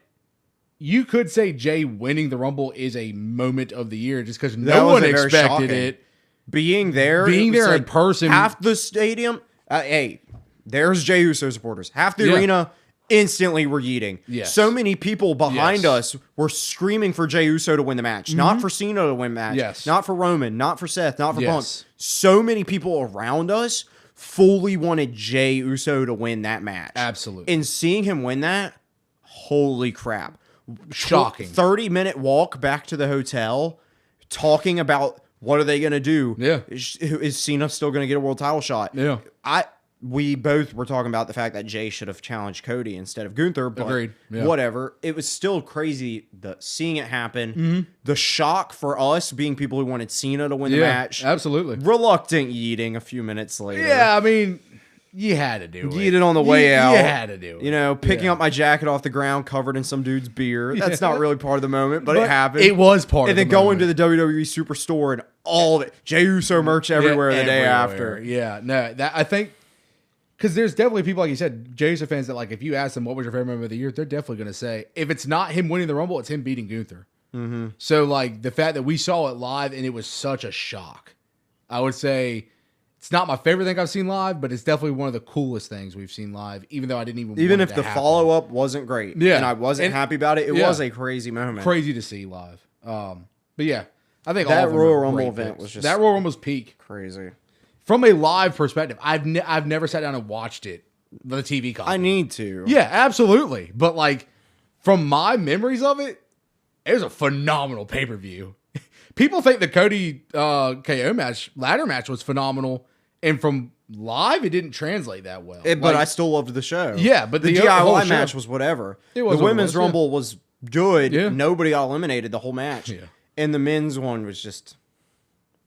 you could say Jay winning the Rumble is a moment of the year just because no one expected it. Being there in person. Half the stadium, hey, there's Jey Uso supporters. Half the arena instantly were yeeting. Yes. So many people behind us were screaming for Jey Uso to win the match. Not for Cena to win the match. Yes. Not for Roman. Not for Seth. Not for Punk. So many people around us fully wanted Jey Uso to win that match. Absolutely. And seeing him win that, holy crap. Shocking. 30-minute walk back to the hotel talking about what are they going to do? Yeah. Is Cena still going to get a world title shot? Yeah. We both were talking about the fact that Jay should have challenged Cody instead of Gunther, but agreed. Yeah. Whatever. It was still crazy seeing it happen. The shock for us being people who wanted Cena to win the match. Absolutely. Reluctant eating a few minutes later. Yeah, I mean, you had to do it. Eat it on the way out. You had to do it. You know, picking up my jacket off the ground covered in some dude's beer. That's not really part of the moment, but it happened. It was part of the moment. And then going to the WWE Superstore and all of it. Jey Uso merch everywhere the day after. Yeah, no, that I think... Because there's definitely people, like you said, Jey Uso fans that, like, if you ask them what was your favorite moment of the year, they're definitely going to say, if it's not him winning the Rumble, it's him beating Gunther. So, like, the fact that we saw it live and it was such a shock, I would say it's not my favorite thing I've seen live, but it's definitely one of the coolest things we've seen live, even though I didn't even Even want if the follow-up wasn't great and I wasn't happy about it, it was a crazy moment. Crazy to see live. But, yeah, I think that all of them Royal were Rumble great event picks. was just... That Royal Rumble was peak. Crazy. From a live perspective, I've never sat down and watched it. The TV copy. I need to. Yeah, absolutely. But like from my memories of it, it was a phenomenal pay-per-view. People think the Cody KO match, ladder match was phenomenal. And from live, it didn't translate that well. But I still loved the show. Yeah, but the DIY match was whatever. It was the Women's Rumble was good. Yeah. Nobody got eliminated the whole match. Yeah. And the men's one was just...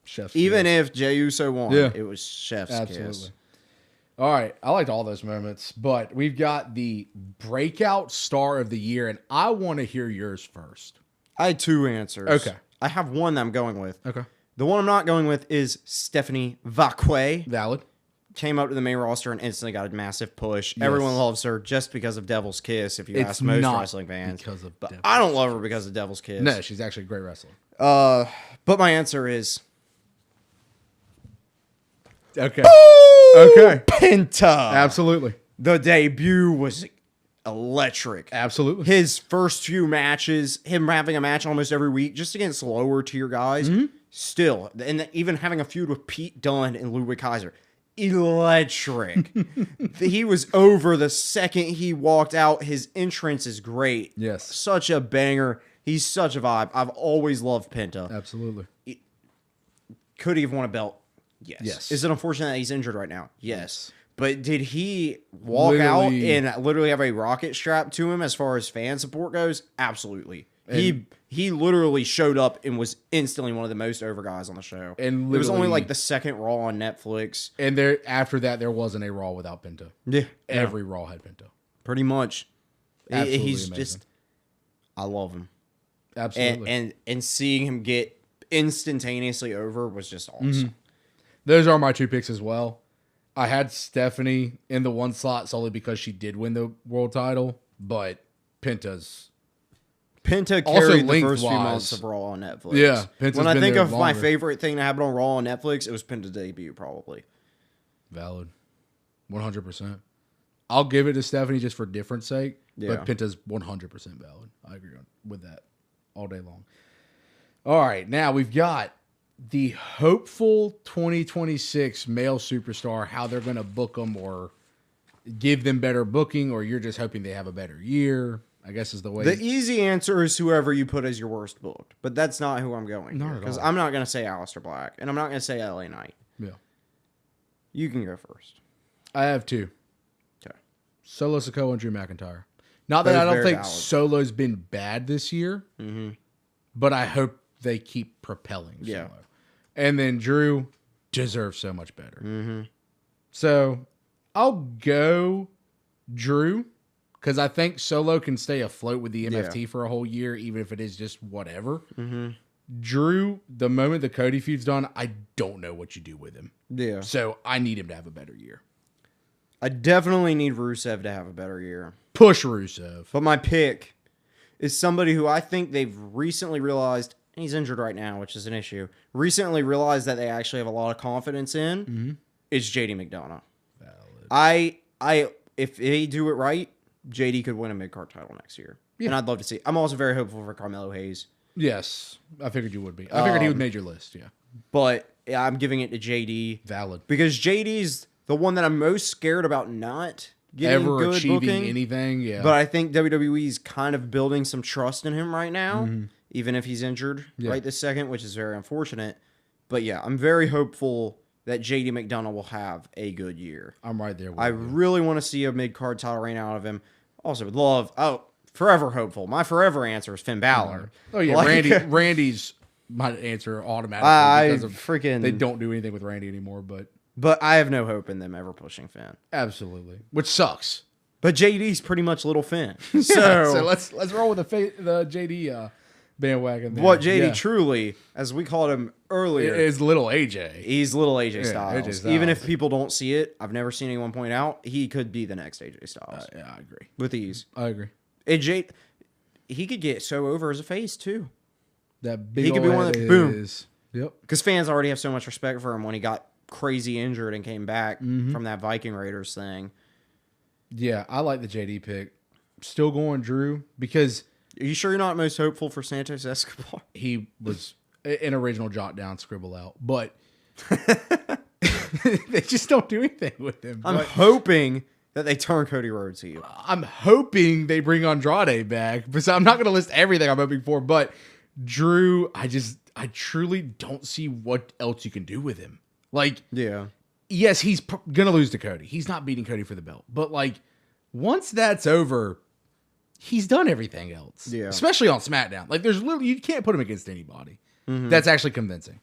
Chef's Even kiss. if Jey Uso won, it was chef's kiss. All right, I liked all those moments, but we've got the breakout star of the year, and I want to hear yours first. I had two answers. Okay. I have one that I'm going with. Okay. The one I'm not going with is Stephanie Vacquet. Valid. Came up to the main roster and instantly got a massive push. Yes. Everyone loves her just because of Devil's Kiss, if you ask most wrestling fans. But I don't love her because of Devil's Kiss. No, she's actually a great wrestler. But my answer is... Okay. Boom! Okay. Penta. Absolutely. The debut was electric. Absolutely. His first few matches, him having a match almost every week, just against lower tier guys, still, and even having a feud with Pete Dunne and Ludwig Kaiser, electric. He was over the second he walked out. His entrance is great. Yes. Such a banger. He's such a vibe. I've always loved Penta. Absolutely. Could he have won a belt? Yes. Is it unfortunate that he's injured right now? Yes. But did he walk out Literally. and literally have a rocket strapped to him as far as fan support goes? Absolutely. He literally showed up and was instantly one of the most over guys on the show. And it was only literally- like the second Raw on Netflix. And after that, there wasn't a Raw without Penta. Yeah. Every Raw had Penta. Pretty much. Absolutely He's amazing. just, I love him. Absolutely. And seeing him get instantaneously over was just awesome. Mm-hmm. Those are my 2 picks as well. I had Stephanie in the 1 slot solely because she did win the world title, but Penta's Penta Also carried the first few lengthwise. months of Raw on Netflix. Yeah, Penta's when I been think there of my longer. favorite thing that happened on Raw on Netflix, it was Penta's debut, probably. valid. 100%. I'll give it to Stephanie just for difference sake, Yeah. but Penta's 100% valid. I agree with that all day long. All right, now we've got the hopeful 2026 male superstar, how they're going to book them or give them better booking, or you're just hoping they have a better year, I guess is the way. The easy answer is whoever you put as your worst booked, but that's not who I'm going Not here. at Because all. I'm not going to say Aleister Black, and I'm not going to say LA Knight. Yeah. You can go first. I have 2. Okay. Solo Sikoa and Drew McIntyre. Not that Both I don't very think valid. Solo's been bad this year, but I hope they keep propelling Solo. Yeah. And then Drew deserves so much better. So I'll go Drew because I think Solo can stay afloat with the MFT for a whole year, even if it is just whatever. Drew, the moment the Cody feud's done, I don't know what you do with him. Yeah. So I need him to have a better year. I definitely need Rusev to have a better year. Push Rusev. But my pick is somebody who I think they've recently realized, and he's injured right now, which is an issue, recently realized that they actually have a lot of confidence in, is JD McDonough. Valid. If they do it right, JD could win a mid-card title next year. Yeah. And I'd love to see. I'm also very hopeful for Carmelo Hayes. Yes, I figured you would be. I figured he would make your list. Yeah, But yeah, I'm giving it to JD. valid. Because JD's the one that I'm most scared about not getting Ever good achieving booking. anything? Yeah, But I think WWE's kind of building some trust in him right now, even if he's injured right this second, which is very unfortunate. But yeah, I'm very hopeful that JD McDonough will have a good year. I'm right there with I you. really want to see a mid-card title reign out of him. Also would love, forever hopeful. My forever answer is Finn Balor. Oh yeah, Like- Randy's my answer automatically I because of freaking... they don't do anything with Randy anymore. But But I have no hope in them ever pushing Finn. absolutely, which sucks. But JD's pretty much little Finn. So, So let's roll with the JD bandwagon. There. what JD Yeah. truly, as we called him earlier, is little AJ. he's little AJ Yeah, Styles. AJ Styles. Even if people don't see it, I've never seen anyone point out, he could be the next AJ Styles. Yeah, I agree. With ease. I agree. AJ, he could get so over as a face, too. That big He could be old one head that- boom. is- Yep. Because fans already have so much respect for him when he got crazy injured and came back from that Viking Raiders thing. Yeah, I like the JD pick. Still going Drew because Are you sure you're not most hopeful for Santos Escobar? he was an original jot down, scribble out, but they just don't do anything with him. I'm But hoping that they turn Cody Rhodes heel. I'm hoping they bring Andrade back, but I'm not going to list everything I'm hoping for. But Drew, I truly don't see what else you can do with him. Like, Yeah. yes, he's gonna lose to Cody. He's not beating Cody for the belt. But like, once that's over, he's done everything else. Yeah. Especially on SmackDown. Like, there's literally you can't put him against anybody. That's actually convincing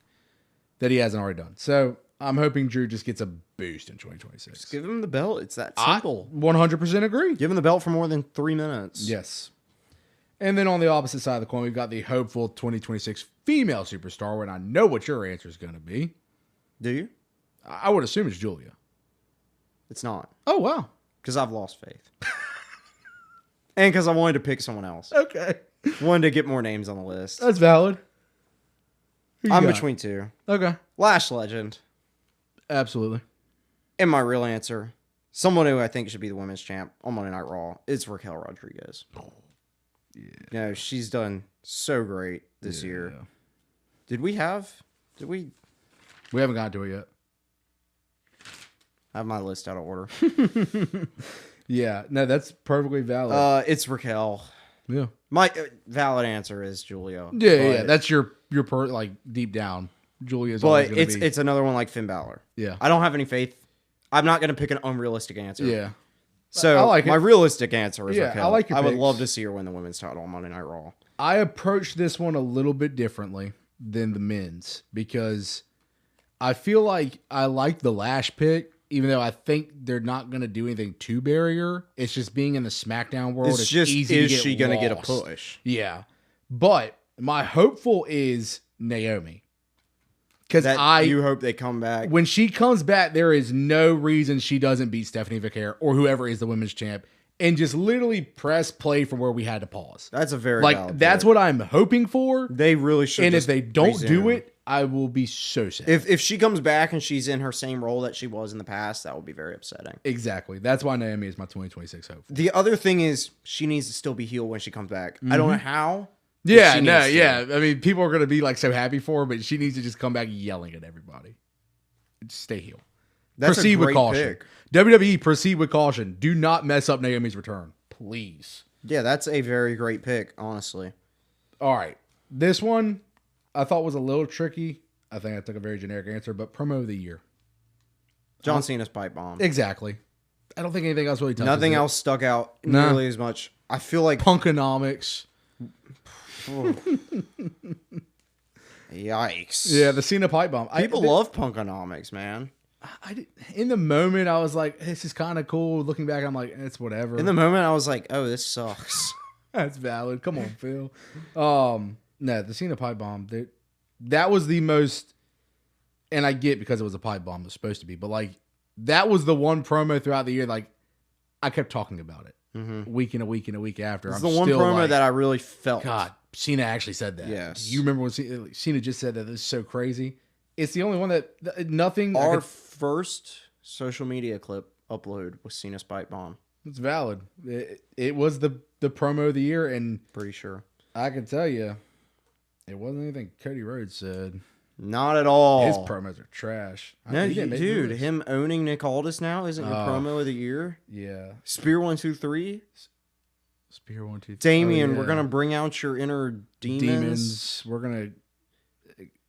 that he hasn't already done. So I'm hoping Drew just gets a boost in 2026. Give him the belt. It's that I simple. 100% agree. Give him the belt for more than 3 minutes. Yes. And then on the opposite side of the coin, we've got the hopeful 2026 female superstar, and I know what your answer is going to be. Do you? I would assume it's Julia. It's not. Oh, wow. Because I've lost faith. And because I wanted to pick someone else. Okay. Wanted to get more names on the list. That's valid. Who you I'm got? between two. Okay. Lash Legend. Absolutely. And my real answer, someone who I think should be the women's champ on Monday Night Raw, is Raquel Rodriguez. Yeah. You know, she's done so great this year. Did we We haven't gotten to it yet. have my list out of order? Yeah. No, that's perfectly valid. It's Raquel. yeah. My valid answer is Julia. Yeah. but- That's your like deep down. Julia's always But gonna be. it's another one like Finn Balor. Yeah. I don't have any faith. I'm not going to pick an unrealistic answer. Yeah. So I like my it. realistic answer is Yeah, Raquel. I like your I would picks. love to see her win the women's title on Monday Night Raw. I approached this one a little bit differently than the men's because I feel like I like the Lash pick, even though I think they're not going to do anything to bury her. It's just being in the SmackDown world. It's just, easy is to get she going to get a lost. push? Yeah. But my hopeful is Naomi. Because You hope they come back. when she comes back, there is no reason she doesn't beat Stephanie Vicaire or whoever is the women's champ and just literally press play from where we had to pause. That's a very Like, that's what I'm hoping for. they really should. And if just they don't do resume. it, I will be so sad. If she comes back and she's in her same role that she was in the past, that would be very upsetting. Exactly. That's why Naomi is my 2026 hope. The other thing is she needs to still be healed when she comes back. I don't know how. but Yeah, she no, needs to. yeah. I mean, people are going to be like so happy for her, but she needs to just come back yelling at everybody. Just stay healed. That's Proceed a with great caution. pick. WWE, proceed with caution. Do not mess up Naomi's return. Please. Yeah, that's a very great pick, honestly. All right. This one I thought was a little tricky. I think I took a very generic answer, but promo of the year. John Cena's pipe bomb. Exactly. I don't think anything else really touches Nothing it. else stuck out No. nearly as much. I feel like Punkonomics. yikes. Yeah, the Cena pipe bomb. People love punkonomics, man. In the moment, I was like, this is kind of cool. Looking back, I'm like, it's whatever. In the moment, I was like, "Oh, this sucks." That's valid. Come on, Phil. No, the Cena pipe bomb. That was the most, and I get because it was a pipe bomb. It was supposed to be, but like that was the one promo throughout the year. Like I kept talking about it week in a week and a week after. It's I'm the one still promo like, that I really felt. God, Cena actually said that. Yes. You remember when Cena just said that? This is so crazy. It's the only one that nothing. Our first social media clip upload was Cena's pipe bomb. It's valid. It was the promo of the year, and Pretty sure. I can tell you, it wasn't anything Cody Rhodes said. Not at all. His promos are trash. No, He didn't make dude, moves. him owning Nick Aldis now isn't your promo of the year. Yeah. Spear 1, 2, 3. Spear 1, 2, 3. Damien, Oh, yeah. we're gonna bring out your inner demons. We're gonna.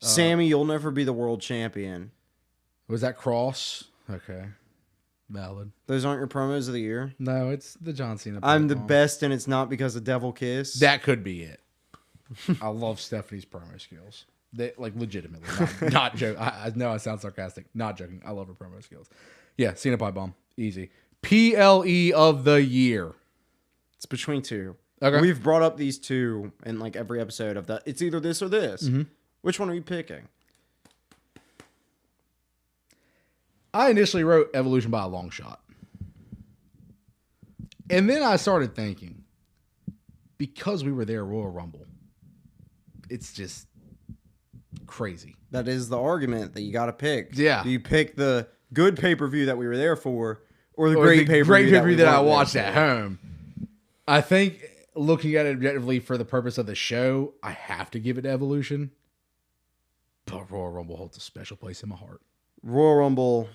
Sammy, you'll never be the world champion. Was that Cross? Okay. Valid. Those aren't your promos of the year. No, it's the John Cena. I'm the pipe bomb. best, and it's not because of Devil Kiss. That could be it. I love Stephanie's promo skills. They like legitimately, not joke. I know I sound sarcastic. Not joking. I love her promo skills. Yeah, Cena pipe bomb, easy. PLE of the year. It's between two. Okay. We've brought up these two in like every episode of that. It's either this or this. Mm-hmm. Which one are you picking? I initially wrote Evolution by a long shot. And then I started thinking, because we were there at Royal Rumble, it's just crazy. That is the argument that you got to pick. Yeah. Do you pick the good pay-per-view that we were there for, or the Or great the pay-per-view great pay-per-view that I weren't there watched for? at home. I think looking at it objectively for the purpose of the show, I have to give it to Evolution. But Royal Rumble holds a special place in my heart. Royal Rumble.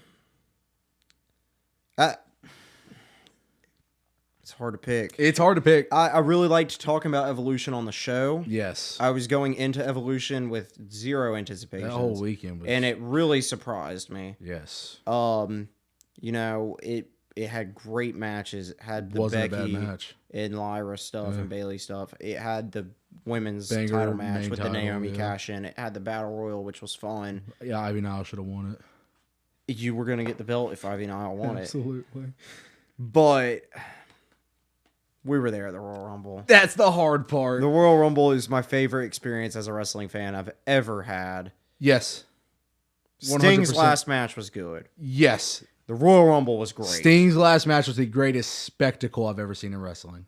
It's hard to pick. It's hard to pick. I really liked talking about Evolution on the show. Yes. I was going into Evolution with zero anticipation. That whole weekend was... And it really surprised me. Yes. You know, it had great matches. It had the Wasn't a Becky bad match. and Lyra stuff and Bailey stuff. It had the women's Banger title match main with title, the Naomi yeah. cash in. It had the Battle Royal, which was fun. Yeah, Ivy Nile should have won it. You were going to get the belt if Ivy Nile won it. Absolutely. But we were there at the Royal Rumble. That's the hard part. The Royal Rumble is my favorite experience as a wrestling fan I've ever had. Yes. Sting's 100%. last match was good. Yes. The Royal Rumble was great. Sting's last match was the greatest spectacle I've ever seen in wrestling.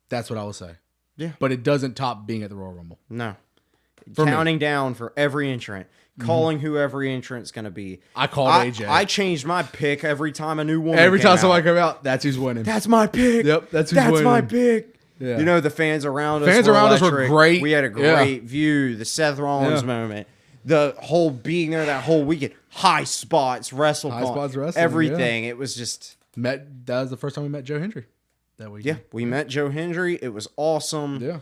That's what I will say. Yeah. But it doesn't top being at the Royal Rumble. No. For me. Counting down for every entrant. Calling who every entrant's going to be. I called AJ. I changed my pick every time a new woman Every came time out. somebody come out, that's who's winning. That's my pick. Yep, that's who's winning. my pick. Yeah. You know, the fans around us Fans were around us were electric. great. We had a Yeah. great view. The Seth Rollins Yeah. moment. The whole being there that whole weekend. High spots, wrestle. High spots wrestling, everything. It was just... That was the first time we met Joe Hendry that week. Yeah, we met Joe Hendry. It was awesome. Yeah.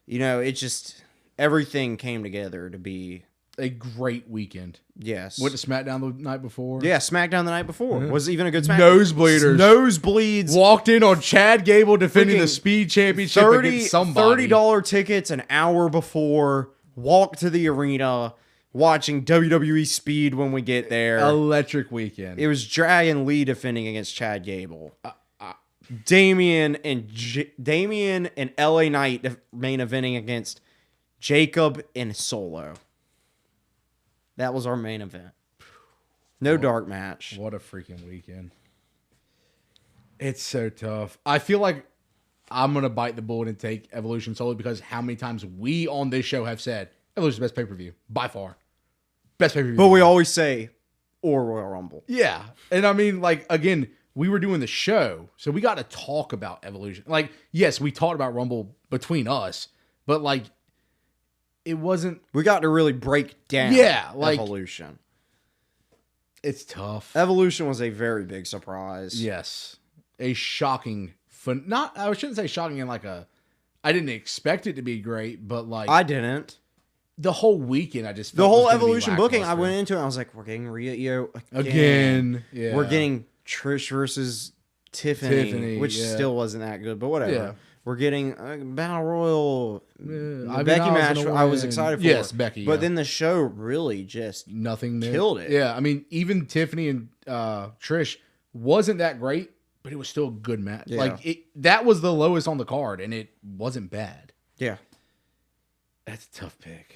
You know, it just... Everything came together to be A great weekend. Yes. Went to SmackDown the night before. Yeah, SmackDown the night before was even a good SmackDown. Nosebleeders. Nosebleeds. Walked in on Chad Gable defending the Freaking Speed Championship against somebody. $30 tickets an hour before. Walk to the arena. Watching WWE Speed when we get there. Electric weekend. It was Dragon Lee defending against Chad Gable. Damian and LA Knight main eventing against Jacob and Solo. That was our main event. No dark match. What a freaking weekend. It's so tough. I feel like I'm going to bite the bullet and take Evolution solely because how many times we on this show have said Evolution's best pay-per-view. By far. Best pay-per-view. But we always say, or Royal Rumble. Yeah. And I mean, like, again, we were doing the show, so we got to talk about Evolution. Like, yes, we talked about Rumble between us, but, like, it wasn't... We got to really break down Evolution. It's tough. Evolution was a very big surprise. Yes. A shocking... I shouldn't say shocking in like a... I didn't expect it to be great, but, like... I didn't. The whole weekend, I just felt the whole Evolution booking, I went into it, I was like, we're getting Rhea Io again. Yeah. We're getting Trish versus Tiffany which still wasn't that good, but whatever. Yeah. We're getting Battle Royal. Becky match I was excited for. Yes, Becky. But then the show really just killed it. Yeah, I mean, even Tiffany and Trish wasn't that great, but it was still a good match. Yeah. Like, that was the lowest on the card, and it wasn't bad. Yeah. That's a tough pick.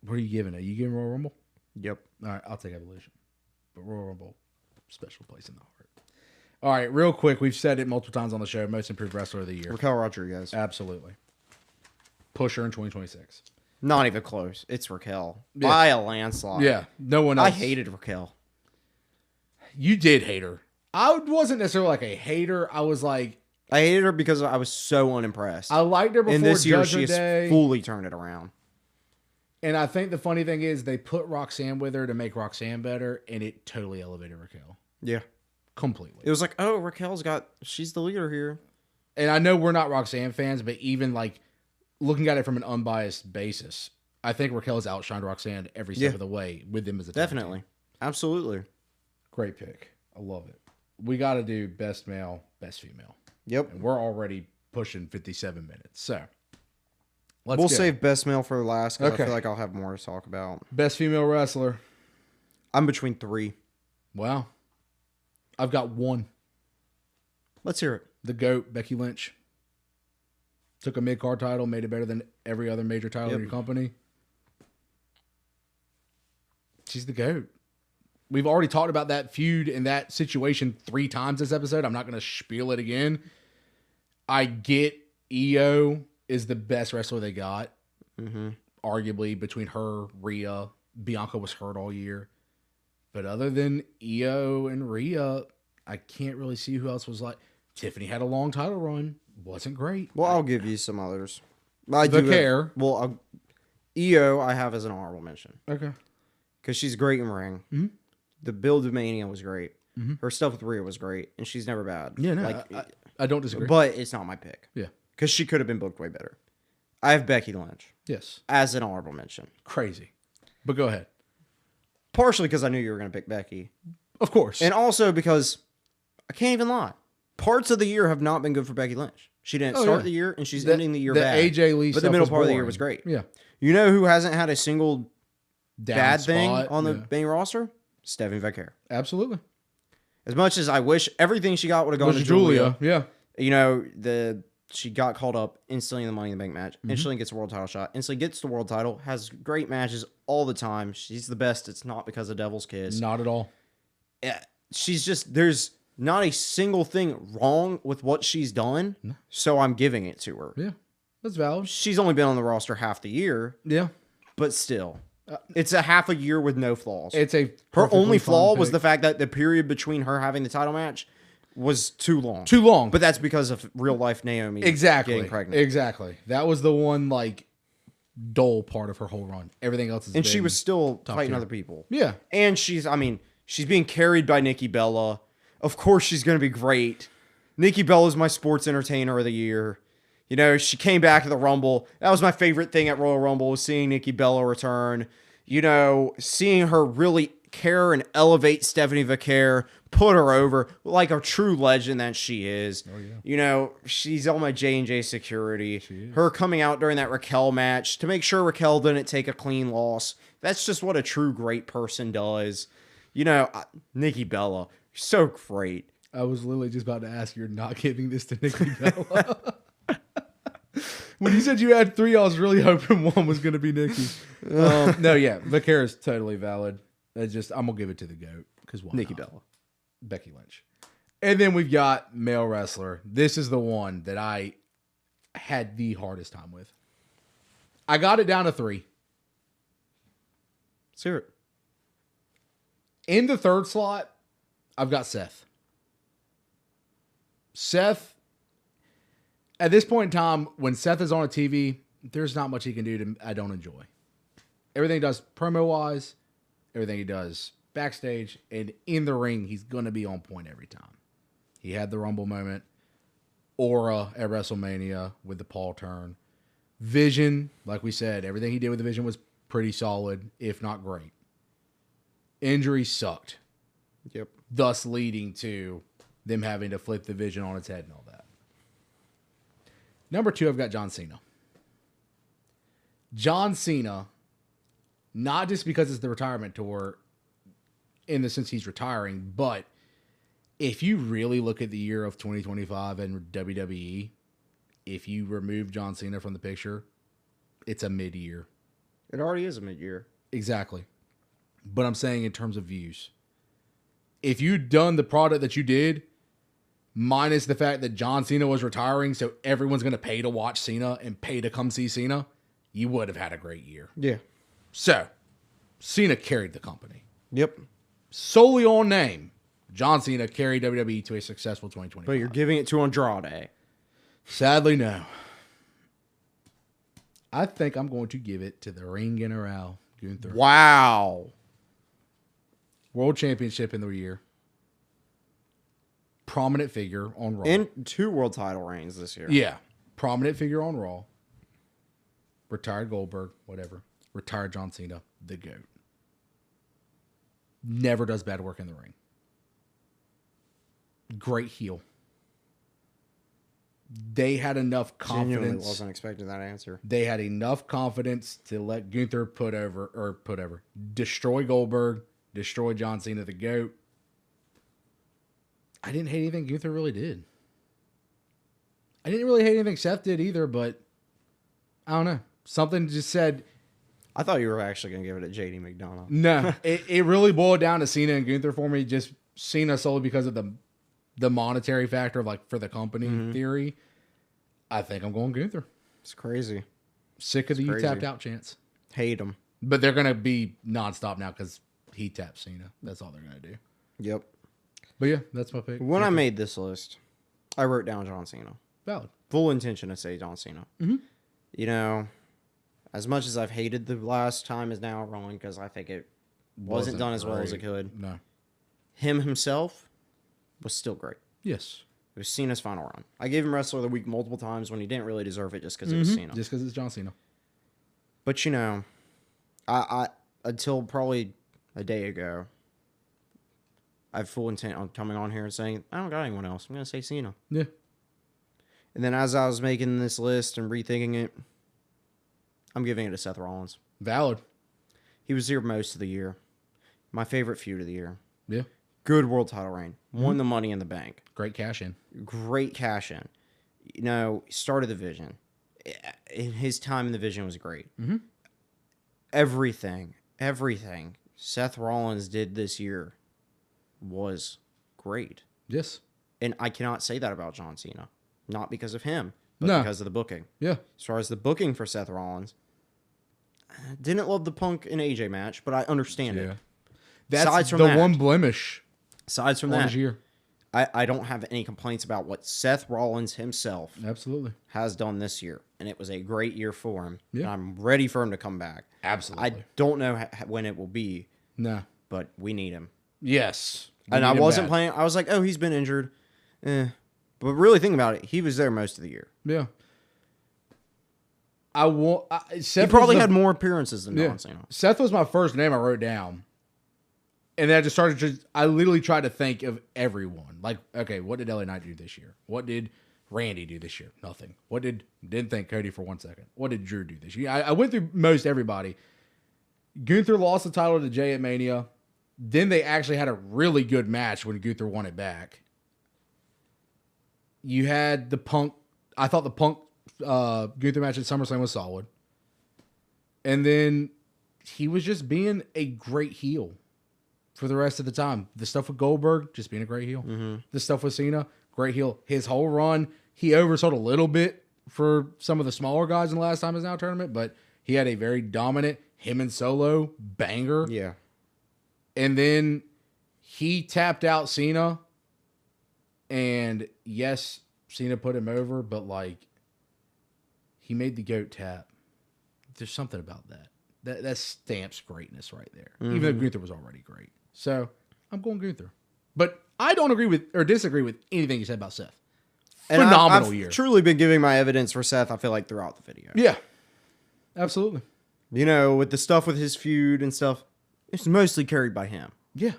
What are you giving it? You giving Royal Rumble? Yep. All right, I'll take Evolution. But Royal Rumble, special place in the heart. All right, real quick. We've said it multiple times on the show. Most improved wrestler of the year. Raquel Rodriguez. Absolutely. Push her in 2026. Not even close. It's Raquel. Yeah. By a landslide. Yeah. No one else. I hated Raquel. You did hate her. I wasn't necessarily like a hater. I was like... I hated her because I was so unimpressed. I liked her before and this year Judgment she Day. has fully turned it around. And I think the funny thing is they put Roxanne with her to make Roxanne better, and it totally elevated Raquel. Yeah. Completely. It was like, oh, she's the leader here. And I know we're not Roxanne fans, but even like looking at it from an unbiased basis, I think Raquel's outshined Roxanne every step of the way with them as a definitely. Team. Absolutely. Great pick. I love it. We got to do best male, best female. Yep. And we're already pushing 57 minutes. So we'll save best male for last because I feel like I'll have more to talk about. Best female wrestler. I'm between 3. Wow. I've got 1. Let's hear it. The GOAT, Becky Lynch. Took a mid-card title, made it better than every other major title in your company. She's the GOAT. We've already talked about that feud and that situation 3 times this episode. I'm not going to spiel it again. I get Io is the best wrestler they got. Mm-hmm. Arguably, between her, Rhea, Bianca was hurt all year. But other than Io and Rhea, I can't really see who else was like. Tiffany had a long title run. Wasn't great. Well, I'll give you some others. Io I have as an honorable mention. Okay. Because she's great in ring. Mm-hmm. The build of Mania was great. Mm-hmm. Her stuff with Rhea was great. And she's never bad. Yeah, no, I don't disagree. But it's not my pick. Yeah. Because she could have been booked way better. I have Becky Lynch. Yes. As an honorable mention. Crazy. But go ahead. Partially because I knew you were going to pick Becky. Of course. And also because, I can't even lie, parts of the year have not been good for Becky Lynch. She didn't start the year, and she's ending the year bad. AJ Lee but the middle part of the year was great. Yeah. You know who hasn't had a single bad thing on the main roster? Stephanie Vaquer. Absolutely. As much as I wish everything she got would have gone to Julia. Yeah. You know, she got called up instantly in the Money in the Bank match. Mm-hmm. Instantly gets a world title shot. Instantly gets the world title. Has great matches all the time. She's the best. It's not because of Devil's Kiss. Not at all. She's just, there's not a single thing wrong with what she's done. No. So I'm giving it to her. Yeah. That's valid. She's only been on the roster half the year. Yeah. But still. It's a half a year with no flaws. Her only flaw was the fact that the period between her having the title match was too long. Too long. But that's because of real life Naomi getting pregnant. Exactly. That was the one like dull part of her whole run. Everything else is. And she was still fighting other people. Yeah. And she's being carried by Nikki Bella. Of course she's going to be great. Nikki Bella's my sports entertainer of the year. You know, she came back to the Rumble. That was my favorite thing at Royal Rumble, was seeing Nikki Bella return. You know, seeing her really care and elevate Stephanie Vaquer, put her over like a true legend that she is. Oh, yeah. You know, she's on my J&J security. Her coming out during that Raquel match to make sure Raquel didn't take a clean loss. That's just what a true great person does. You know, Nikki Bella, so great. I was literally just about to ask, you're not giving this to Nikki Bella. When you said you had 3, I was really hoping one was going to be Nikki. No, yeah, Vaquer is totally valid. I'm going to give it to the GOAT. Because Nikki Bella. Becky Lynch. And then we've got male wrestler. This is the one that I had the hardest time with. I got it down to 3. Let's hear it. In the third slot, I've got Seth. Seth, at this point in time, when Seth is on a TV, there's not much he can do to I don't enjoy. Everything he does promo-wise, everything he does backstage, and in the ring, he's going to be on point every time. He had the Rumble moment, aura at WrestleMania with the Paul turn. Vision, like we said, everything he did with the Vision was pretty solid, if not great. Injury sucked. Yep. Thus leading to them having to flip the Vision on its head and all that. Number 2, I've got John Cena. John Cena, not just because it's the retirement tour in the sense he's retiring, but if you really look at the year of 2025 and WWE, if you remove John Cena from the picture, it's a mid-year. It already is a mid-year. Exactly. But I'm saying in terms of views. If you'd done the product that you did, minus the fact that John Cena was retiring, so everyone's going to pay to watch Cena and pay to come see Cena, you would have had a great year. Yeah. So, Cena carried the company. Yep. Solely on name, John Cena carried WWE to a successful 2025. But you're giving it to Andrade. Sadly, no. I think I'm going to give it to the Ring General Gunther. Wow. World Championship in the year. Prominent figure on Raw. And 2 world title reigns this year. Yeah. Prominent figure on Raw. Retired Goldberg, whatever. Retired John Cena, the GOAT. Never does bad work in the ring. Great heel. They had enough confidence. Genuinely wasn't expecting that answer. They had enough confidence to let Gunther destroy Goldberg, destroy John Cena, the GOAT. I didn't hate anything Gunther really did. I didn't really hate anything Seth did either, but I don't know. Something just said... I thought you were actually going to give it to JD McDonough. No. it really boiled down to Cena and Gunther for me. Just Cena solely because of the monetary factor of like for the company theory. I think I'm going Gunther. It's crazy. Sick of the you tapped out chance. Hate him. But they're going to be nonstop now because he tapped Cena. That's all they're going to do. Yep. But yeah, that's my pick. When I made this list, I wrote down John Cena. Valid. Full intention to say John Cena. Mm-hmm. You know, as much as I've hated the last time is now wrong because I think it wasn't done as well as it could. No. Him himself was still great. Yes. It was Cena's final run. I gave him Wrestler of the Week multiple times when he didn't really deserve it just because it was Cena. Just because it's John Cena. But, you know, I until probably a day ago, I have full intent on coming on here and saying, I don't got anyone else. I'm going to say Cena. Yeah. And then as I was making this list and rethinking it, I'm giving it to Seth Rollins. Valid. He was here most of the year. My favorite feud of the year. Yeah. Good world title reign. Won the Money in the Bank. Great cash in. Great cash in. You know, started the Vision. In his time in the Vision was great. Mm-hmm. Everything Seth Rollins did this year was great. Yes. And I cannot say that about John Cena. Not because of him, but because of the booking. Yeah. As far as the booking for Seth Rollins, I didn't love the Punk and AJ match, but I understand it. That's Aside from the that- one blemish Aside from on that, his year. I don't have any complaints about what Seth Rollins himself Absolutely. has done this year. And it was a great year for him. Yeah. And I'm ready for him to come back. Absolutely. I don't know when it will be, No. but we need him. Yes. And I wasn't playing. I was like, oh, he's been injured. But really thinking about it, he was there most of the year. Yeah. He probably had more appearances than John Cena. Seth was my first name I wrote down. And then I just started I literally tried to think of everyone. Like, okay, what did LA Knight do this year? What did Randy do this year? Nothing. Didn't think Cody for 1 second. What did Drew do this year? I went through most everybody. Gunther lost the title to Jay at Mania. Then they actually had a really good match when Gunther won it back. You had the Punk. I thought the Punk Gunther match at SummerSlam was solid. And then he was just being a great heel for the rest of the time. The stuff with Goldberg, just being a great heel. Mm-hmm. The stuff with Cena, great heel. His whole run, he oversold a little bit for some of the smaller guys in the last time is now tournament, but he had a very dominant him and Solo banger. Yeah. And then he tapped out Cena. And yes, Cena put him over, but like he made the goat tap. There's something about that. That stamps greatness right there. Mm-hmm. Even though Gunther was already great. So I'm going Gunther. But I don't agree with or disagree with anything you said about Seth. Phenomenal I've year. Truly been giving my evidence for Seth, I feel like, throughout the video. Yeah. Absolutely. You know, with the stuff with his feud and stuff, it's mostly carried by him. Yeah.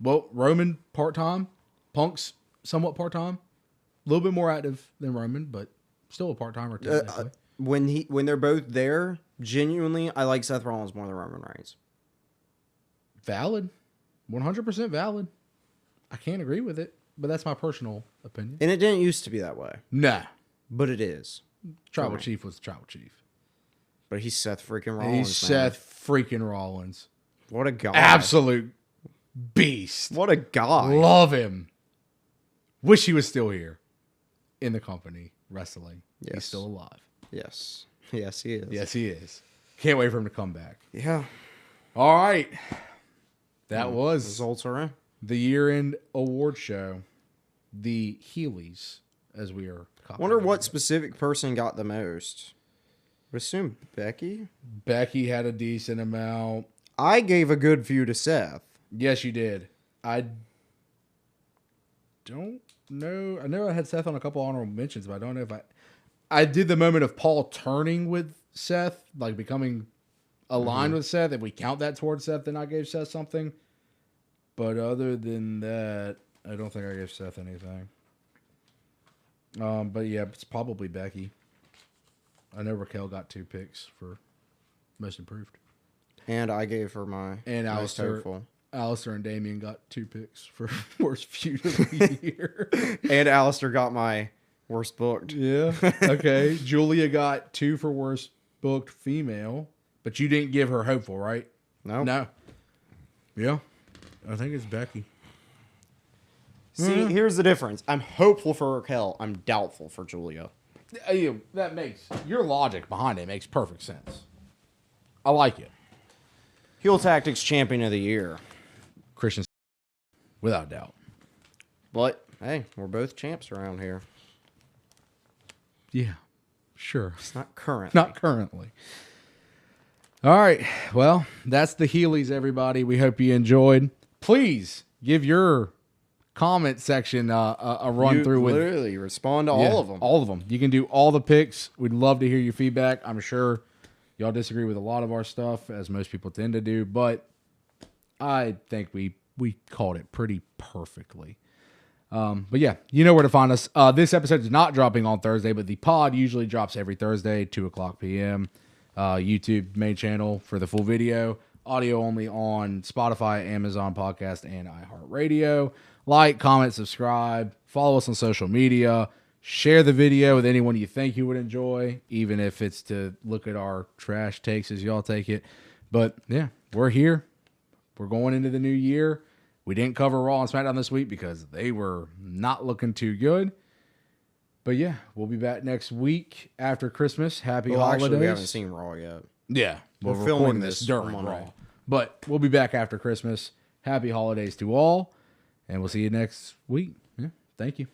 Well, Roman part-time. Punk's somewhat part-time. A little bit more active than Roman, but still a part-timer technically. When they're both there, genuinely, I like Seth Rollins more than Roman Reigns. Valid. 100% valid. I can't agree with it, but that's my personal opinion. And it didn't used to be that way. Nah. But it is. Tribal Chief was the Tribal Chief. But he's Seth freaking Rollins. He's Seth freaking Rollins. What a guy. Absolute beast. What a guy. Love him. Wish he was still here in the company wrestling. Yes. He's still alive. Yes. Yes, he is. Yes, he is. Can't wait for him to come back. Yeah. All right. That was results are in. The year-end award show. The Heelys, as we are calling Wonder what specific person got the most. I would assume Becky. Becky had a decent amount. I gave a good few to Seth. Yes, you did. I don't know. I know I had Seth on a couple honorable mentions, but I don't know if I did the moment of Paul turning with Seth, like becoming aligned with Seth. If we count that towards Seth, then I gave Seth something. But other than that, I don't think I gave Seth anything. But yeah, it's probably Becky. I know Raquel got 2 picks for most improved. And I gave her my most hopeful. Alistair and Damien got 2 picks for worst feud of the year. And Alistair got my worst booked. Yeah. Okay. Julia got 2 for worst booked female, but you didn't give her hopeful, right? No. Yeah. I think it's Becky. See, here's the difference. I'm hopeful for Raquel. I'm doubtful for Julia. That makes your logic behind it makes perfect sense. I like it. Heel Tactics Champion of the Year. Christian, without doubt. But, hey, we're both champs around here. Yeah, sure. It's not current. Not currently. All right. Well, that's the Heelys, everybody. We hope you enjoyed. Please give your comment section a run through with. Literally respond to all of them. All of them. You can do all the picks. We'd love to hear your feedback. I'm sure y'all disagree with a lot of our stuff, as most people tend to do, but I think we called it pretty perfectly. But yeah, you know where to find us. This episode is not dropping on Thursday, but the pod usually drops every Thursday, 2:00 p.m. YouTube main channel for the full video. Audio only on Spotify, Amazon Podcast, and iHeartRadio. Like, comment, subscribe. Follow us on social media. Share the video with anyone you think you would enjoy, even if it's to look at our trash takes as y'all take it. But yeah, we're here. We're going into the new year. We didn't cover Raw and SmackDown this week because they were not looking too good. But yeah, we'll be back next week after Christmas. Happy holidays. Actually, we haven't seen Raw yet. Yeah, we're filming this during Raw. But we'll be back after Christmas. Happy holidays to all, and we'll see you next week. Yeah, thank you.